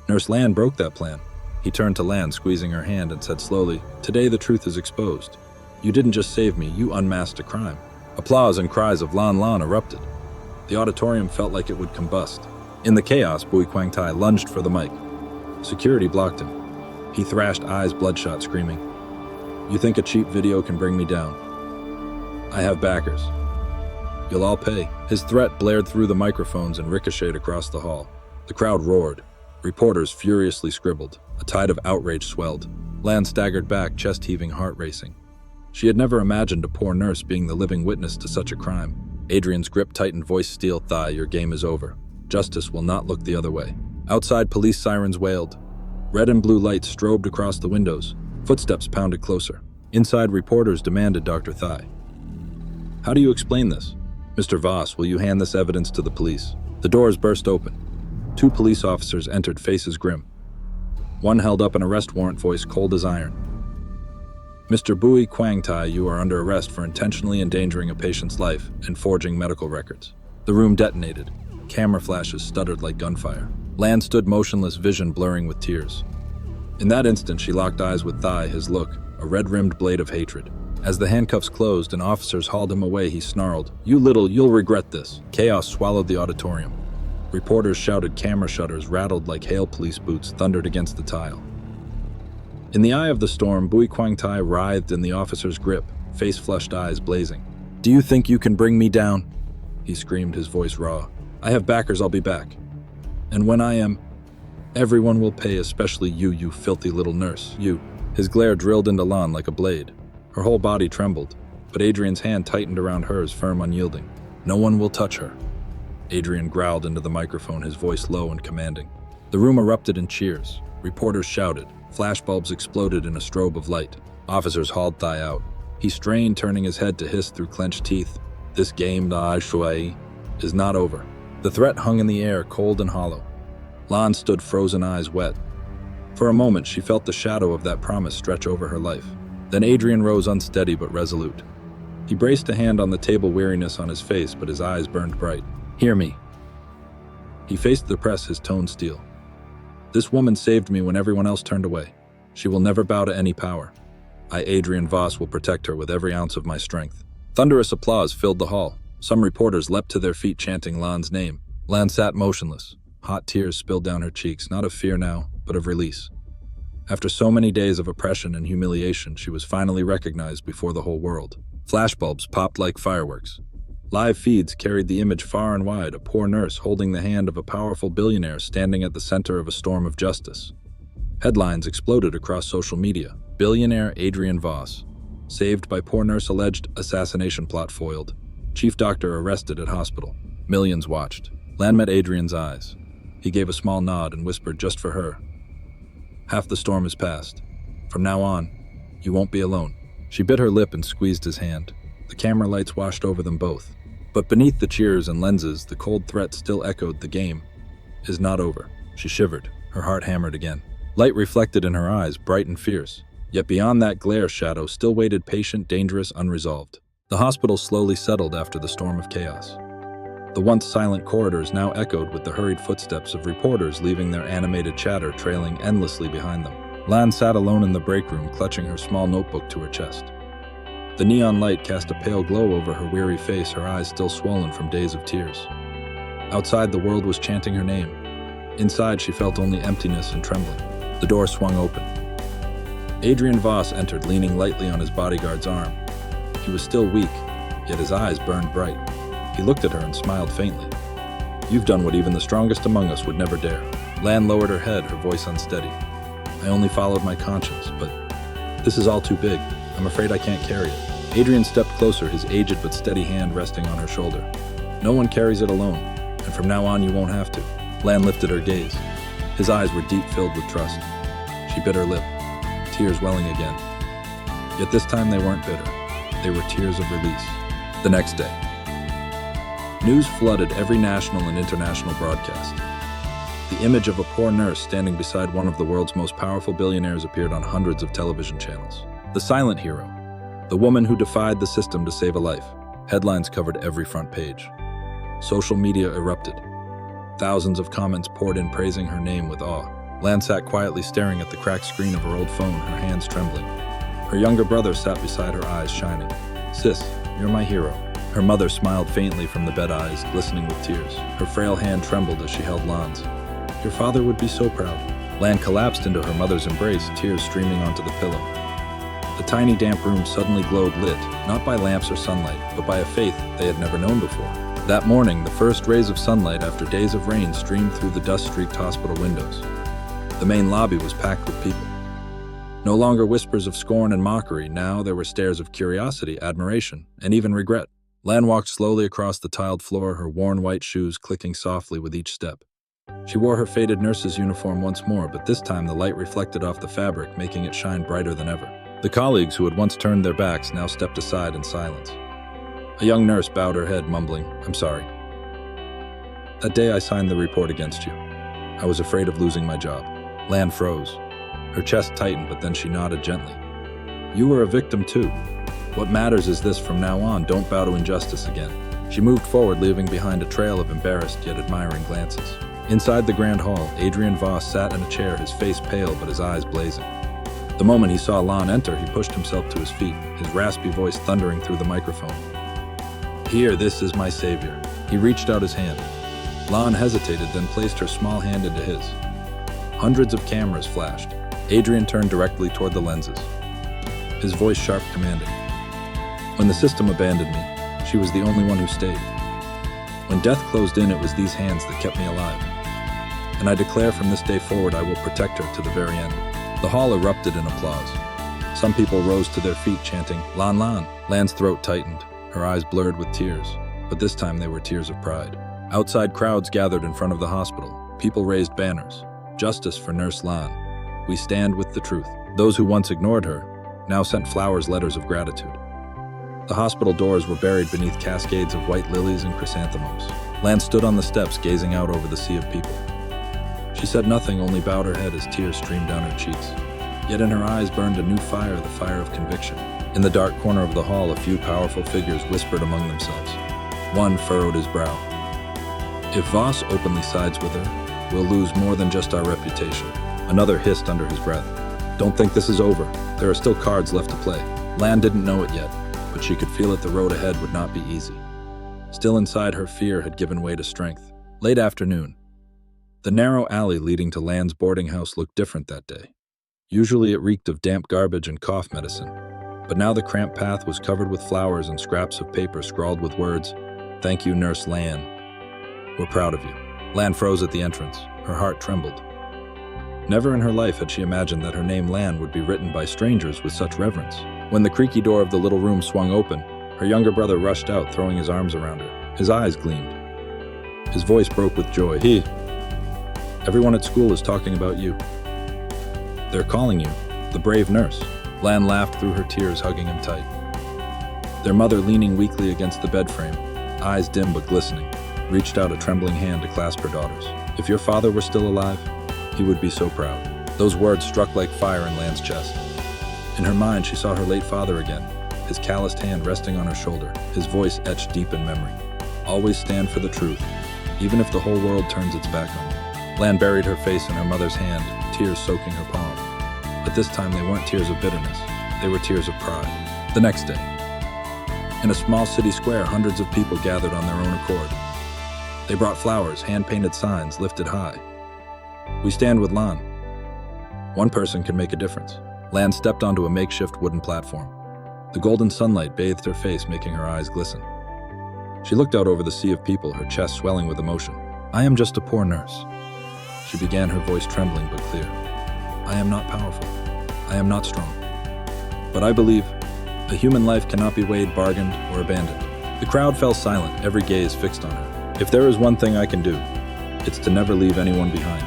Nurse Lan broke that plan. He turned to Lan, squeezing her hand, and said slowly, Today the truth is exposed. You didn't just save me, you unmasked a crime. Applause and cries of Lan Lan erupted. The auditorium felt like it would combust. In the chaos, Bui Kwang-tai lunged for the mic. Security blocked him. He thrashed, eyes bloodshot, screaming, You think a cheap video can bring me down? I have backers. You'll all pay. His threat blared through the microphones and ricocheted across the hall. The crowd roared. Reporters furiously scribbled. A tide of outrage swelled. Lan staggered back, chest heaving, heart racing. She had never imagined a poor nurse being the living witness to such a crime. Adrian's grip tightened, voice steel, Thigh, your game is over. Justice will not look the other way. Outside, police sirens wailed. Red and blue lights strobed across the windows. Footsteps pounded closer. Inside, reporters demanded Dr. Thigh. How do you explain this? Mr. Voss, will you hand this evidence to the police? The doors burst open. 2 police officers entered, faces grim. One held up an arrest warrant, voice cold as iron. Mr. Bui Kwang-tai, you are under arrest for intentionally endangering a patient's life and forging medical records. The room detonated. Camera flashes stuttered like gunfire. Lan stood motionless, vision blurring with tears. In that instant, she locked eyes with Thai, his look, a red-rimmed blade of hatred. As the handcuffs closed and officers hauled him away, he snarled, you'll regret this." Chaos swallowed the auditorium. Reporters shouted, camera shutters rattled like hail, police boots thundered against the tile. In the eye of the storm, Bui Quang Tai writhed in the officer's grip, face-flushed eyes blazing. "Do you think you can bring me down?" he screamed, his voice raw. "I have backers, I'll be back. And when I am, everyone will pay, especially you, you filthy little nurse, you." His glare drilled into Lan like a blade. Her whole body trembled, but Adrian's hand tightened around hers, firm, unyielding. "No one will touch her." Adrian growled into the microphone, his voice low and commanding. The room erupted in cheers. Reporters shouted. Flashbulbs exploded in a strobe of light. Officers hauled Thai out. He strained, turning his head to hiss through clenched teeth. "This game, Da Shui, is not over." The threat hung in the air, cold and hollow. Lan stood, frozen eyes wet. For a moment, she felt the shadow of that promise stretch over her life. Then Adrian rose, unsteady but resolute. He braced a hand on the table, weariness on his face, but his eyes burned bright. "Hear me." He faced the press, his tone steel. "This woman saved me when everyone else turned away. She will never bow to any power. I, Adrian Voss, will protect her with every ounce of my strength." Thunderous applause filled the hall. Some reporters leapt to their feet, chanting Lan's name. Lan sat motionless. Hot tears spilled down her cheeks, not of fear now, but of release. After so many days of oppression and humiliation, she was finally recognized before the whole world. Flashbulbs popped like fireworks. Live feeds carried the image far and wide, a poor nurse holding the hand of a powerful billionaire standing at the center of a storm of justice. Headlines exploded across social media. Billionaire Adrian Voss. Saved by poor nurse, alleged assassination plot foiled. Chief doctor arrested at hospital. Millions watched. Lan met Adrian's eyes. He gave a small nod and whispered, "Just for her. Half the storm is past. From now on, you won't be alone." She bit her lip and squeezed his hand. The camera lights washed over them both. But beneath the cheers and lenses, the cold threat still echoed, "The game is not over." She shivered, her heart hammered again. Light reflected in her eyes, bright and fierce. Yet beyond that glare, shadow still waited, patient, dangerous, unresolved. The hospital slowly settled after the storm of chaos. The once silent corridors now echoed with the hurried footsteps of reporters leaving their animated chatter trailing endlessly behind them. Lan sat alone in the break room, clutching her small notebook to her chest. The neon light cast a pale glow over her weary face, her eyes still swollen from days of tears. Outside, the world was chanting her name. Inside, she felt only emptiness and trembling. The door swung open. Adrian Voss entered, leaning lightly on his bodyguard's arm. He was still weak, yet his eyes burned bright. He looked at her and smiled faintly. "You've done what even the strongest among us would never dare." Lan lowered her head, her voice unsteady. "I only followed my conscience, but this is all too big. I'm afraid I can't carry it." Adrian stepped closer, his aged but steady hand resting on her shoulder. "No one carries it alone, and from now on you won't have to." Lan lifted her gaze. His eyes were deep, filled with trust. She bit her lip, tears welling again. Yet this time they weren't bitter. They were tears of release. The next day, news flooded every national and international broadcast. The image of a poor nurse standing beside one of the world's most powerful billionaires appeared on hundreds of television channels. The silent hero, the woman who defied the system to save a life. Headlines covered every front page. Social media erupted. Thousands of comments poured in praising her name with awe. Lan sat quietly staring at the cracked screen of her old phone, her hands trembling. Her younger brother sat beside her, eyes shining. "Sis, you're my hero." Her mother smiled faintly from the bed, eyes glistening with tears. Her frail hand trembled as she held Lan's. "Your father would be so proud." Lan collapsed into her mother's embrace, tears streaming onto the pillow. The tiny damp room suddenly glowed, lit, not by lamps or sunlight, but by a faith they had never known before. That morning, the first rays of sunlight after days of rain streamed through the dust-streaked hospital windows. The main lobby was packed with people. No longer whispers of scorn and mockery, now there were stares of curiosity, admiration, and even regret. Lan walked slowly across the tiled floor, her worn white shoes clicking softly with each step. She wore her faded nurse's uniform once more, but this time the light reflected off the fabric, making it shine brighter than ever. The colleagues who had once turned their backs now stepped aside in silence. A young nurse bowed her head, mumbling, "I'm sorry. That day I signed the report against you. I was afraid of losing my job." Lan froze. Her chest tightened, but then she nodded gently. "You were a victim too. What matters is this: from now on, don't bow to injustice again." She moved forward, leaving behind a trail of embarrassed yet admiring glances. Inside the grand hall, Adrian Voss sat in a chair, his face pale but his eyes blazing. The moment he saw Lon enter, he pushed himself to his feet, his raspy voice thundering through the microphone. "Here, this is my savior." He reached out his hand. Lon hesitated, then placed her small hand into his. Hundreds of cameras flashed. Adrian turned directly toward the lenses. His voice sharp, commanding. "When the system abandoned me, she was the only one who stayed. When death closed in, it was these hands that kept me alive. And I declare from this day forward I will protect her to the very end." The hall erupted in applause. Some people rose to their feet chanting, "Lon, Lon." Lan's throat tightened, her eyes blurred with tears, but this time they were tears of pride. Outside crowds gathered in front of the hospital. People raised banners. "Justice for Nurse Lon. We stand with the truth." Those who once ignored her now sent flowers, letters of gratitude. The hospital doors were buried beneath cascades of white lilies and chrysanthemums. Lan stood on the steps, gazing out over the sea of people. She said nothing, only bowed her head as tears streamed down her cheeks. Yet in her eyes burned a new fire, the fire of conviction. In the dark corner of the hall, a few powerful figures whispered among themselves. One furrowed his brow. "If Voss openly sides with her, we'll lose more than just our reputation." Another hissed under his breath. "Don't think this is over. There are still cards left to play." Lan didn't know it yet, but she could feel it. The road ahead would not be easy. Still inside, her fear had given way to strength. Late afternoon. The narrow alley leading to Lan's boarding house looked different that day. Usually it reeked of damp garbage and cough medicine, but now the cramped path was covered with flowers and scraps of paper scrawled with words, "Thank you, Nurse Lan. We're proud of you." Lan froze at the entrance. Her heart trembled. Never in her life had she imagined that her name Lan would be written by strangers with such reverence. When the creaky door of the little room swung open, her younger brother rushed out, throwing his arms around her. His eyes gleamed. His voice broke with joy. Everyone at school is talking about you. They're calling you the brave nurse." Lan laughed through her tears, hugging him tight. Their mother, leaning weakly against the bed frame, eyes dim but glistening, reached out a trembling hand to clasp her daughter's. "If your father were still alive, he would be so proud." Those words struck like fire in Lan's chest. In her mind, she saw her late father again, his calloused hand resting on her shoulder, his voice etched deep in memory. "Always stand for the truth, even if the whole world turns its back on you." Lan buried her face in her mother's hand, tears soaking her palm. But this time they weren't tears of bitterness, they were tears of pride. The next day, in a small city square, hundreds of people gathered on their own accord. They brought flowers, hand-painted signs lifted high. "We stand with Lan. One person can make a difference." Lan stepped onto a makeshift wooden platform. The golden sunlight bathed her face, making her eyes glisten. She looked out over the sea of people, her chest swelling with emotion. "I am just a poor nurse," she began, her voice trembling but clear. "I am not powerful. I am not strong. But I believe a human life cannot be weighed, bargained, or abandoned." The crowd fell silent, every gaze fixed on her. "If there is one thing I can do, it's to never leave anyone behind.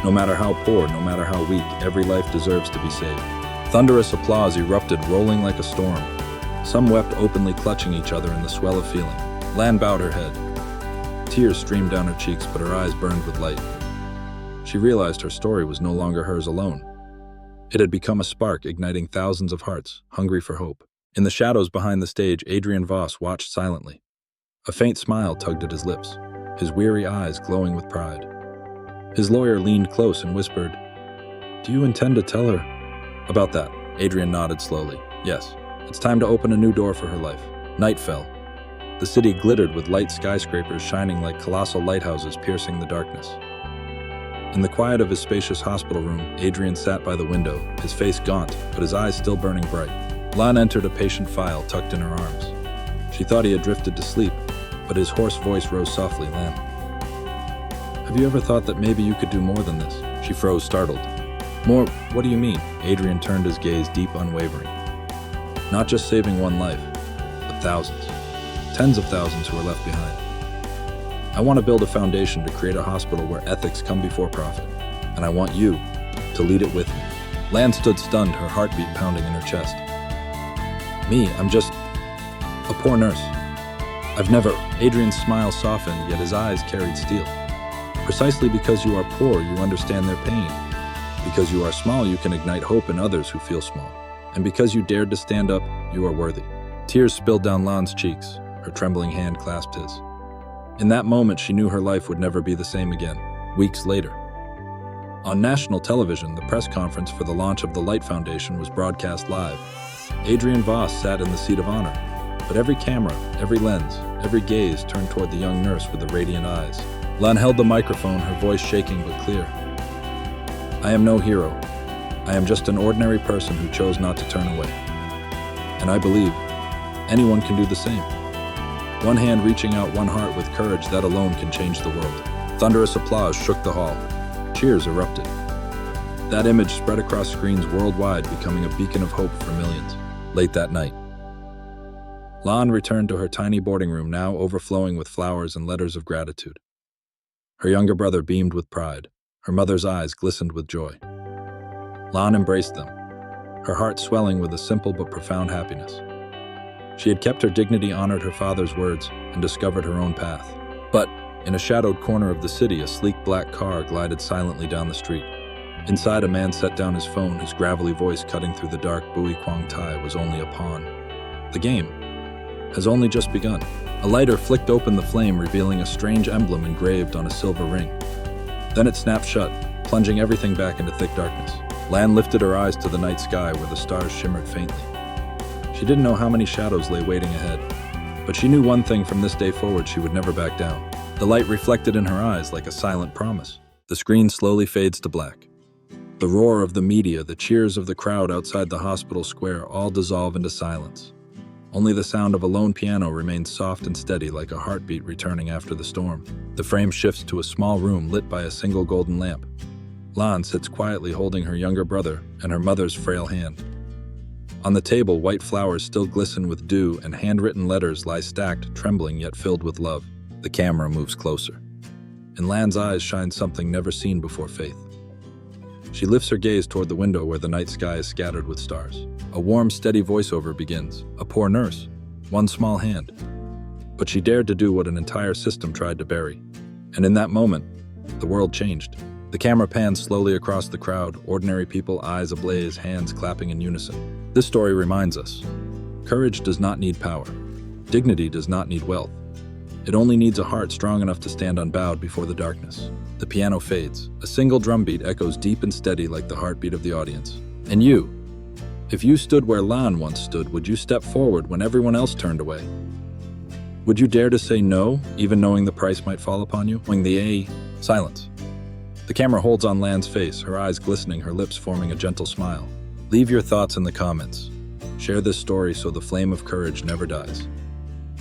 No matter how poor, no matter how weak, every life deserves to be saved." Thunderous applause erupted, rolling like a storm. Some wept openly, clutching each other in the swell of feeling. Lan bowed her head. Tears streamed down her cheeks, but her eyes burned with light. She realized her story was no longer hers alone. It had become a spark, igniting thousands of hearts, hungry for hope. In the shadows behind the stage, Adrian Voss watched silently. A faint smile tugged at his lips, his weary eyes glowing with pride. His lawyer leaned close and whispered, "Do you intend to tell her about that?" Adrian nodded slowly. "Yes, it's time to open a new door for her life." Night fell. The city glittered with light skyscrapers shining like colossal lighthouses piercing the darkness. In the quiet of his spacious hospital room, Adrian sat by the window, his face gaunt, but his eyes still burning bright. Lan entered, a patient file tucked in her arms. She thought he had drifted to sleep, but his hoarse voice rose softly. "Lan, have you ever thought that maybe you could do more than this?" She froze, startled. "More? What do you mean?" Adrian turned his gaze deep, unwavering. "Not just saving one life, but thousands. Tens of thousands who are left behind. I want to build a foundation to create a hospital where ethics come before profit, and I want you to lead it with me." Lan stood stunned, her heartbeat pounding in her chest. "Me? I'm just a poor nurse. I've never..." Adrian's smile softened, yet his eyes carried steel. "Precisely because you are poor, you understand their pain. Because you are small, you can ignite hope in others who feel small. And because you dared to stand up, you are worthy." Tears spilled down Lan's cheeks. Her trembling hand clasped his. In that moment, she knew her life would never be the same again. Weeks later, on national television, the press conference for the launch of the Light Foundation was broadcast live. Adrian Voss sat in the seat of honor, but every camera, every lens, every gaze turned toward the young nurse with the radiant eyes. Lan held the microphone, her voice shaking but clear. "I am no hero. I am just an ordinary person who chose not to turn away. And I believe anyone can do the same. One hand reaching out, one heart with courage, that alone can change the world." Thunderous applause shook the hall. Cheers erupted. That image spread across screens worldwide, becoming a beacon of hope for millions. Late that night, Lan returned to her tiny boarding room, now overflowing with flowers and letters of gratitude. Her younger brother beamed with pride. Her mother's eyes glistened with joy. Lan embraced them, her heart swelling with a simple but profound happiness. She had kept her dignity, honored her father's words, and discovered her own path. But in a shadowed corner of the city, a sleek black car glided silently down the street. Inside, a man set down his phone, his gravelly voice cutting through the dark. "Bui Kwang Tai was only a pawn. The game has only just begun." A lighter flicked open the flame, revealing a strange emblem engraved on a silver ring. Then it snapped shut, plunging everything back into thick darkness. Lan lifted her eyes to the night sky where the stars shimmered faintly. She didn't know how many shadows lay waiting ahead, but she knew one thing: from this day forward, she would never back down. The light reflected in her eyes like a silent promise. The screen slowly fades to black. The roar of the media, the cheers of the crowd outside the hospital square, all dissolve into silence. Only the sound of a lone piano remains soft and steady, like a heartbeat returning after the storm. The frame shifts to a small room lit by a single golden lamp. Lan sits quietly, holding her younger brother and her mother's frail hand. On the table, white flowers still glisten with dew, and handwritten letters lie stacked, trembling yet filled with love. The camera moves closer. In Lan's eyes shines something never seen before: faith. She lifts her gaze toward the window where the night sky is scattered with stars. A warm, steady voiceover begins. A poor nurse, one small hand. But she dared to do what an entire system tried to bury. And in that moment, the world changed. The camera pans slowly across the crowd, ordinary people, eyes ablaze, hands clapping in unison. This story reminds us: courage does not need power. Dignity does not need wealth. It only needs a heart strong enough to stand unbowed before the darkness. The piano fades. A single drum beat echoes deep and steady like the heartbeat of the audience. And you, if you stood where Lan once stood, would you step forward when everyone else turned away? Would you dare to say no, even knowing the price might fall upon you? Silence. The camera holds on Lan's face, her eyes glistening, her lips forming a gentle smile. Leave your thoughts in the comments. Share this story so the flame of courage never dies.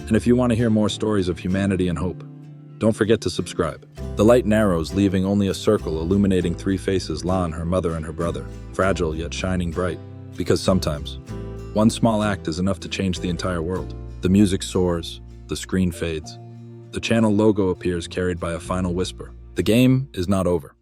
And if you want to hear more stories of humanity and hope, don't forget to subscribe. The light narrows, leaving only a circle illuminating three faces: Lan, her mother, and her brother, fragile yet shining bright. Because sometimes, one small act is enough to change the entire world. The music soars, the screen fades. The channel logo appears, carried by a final whisper. The game is not over.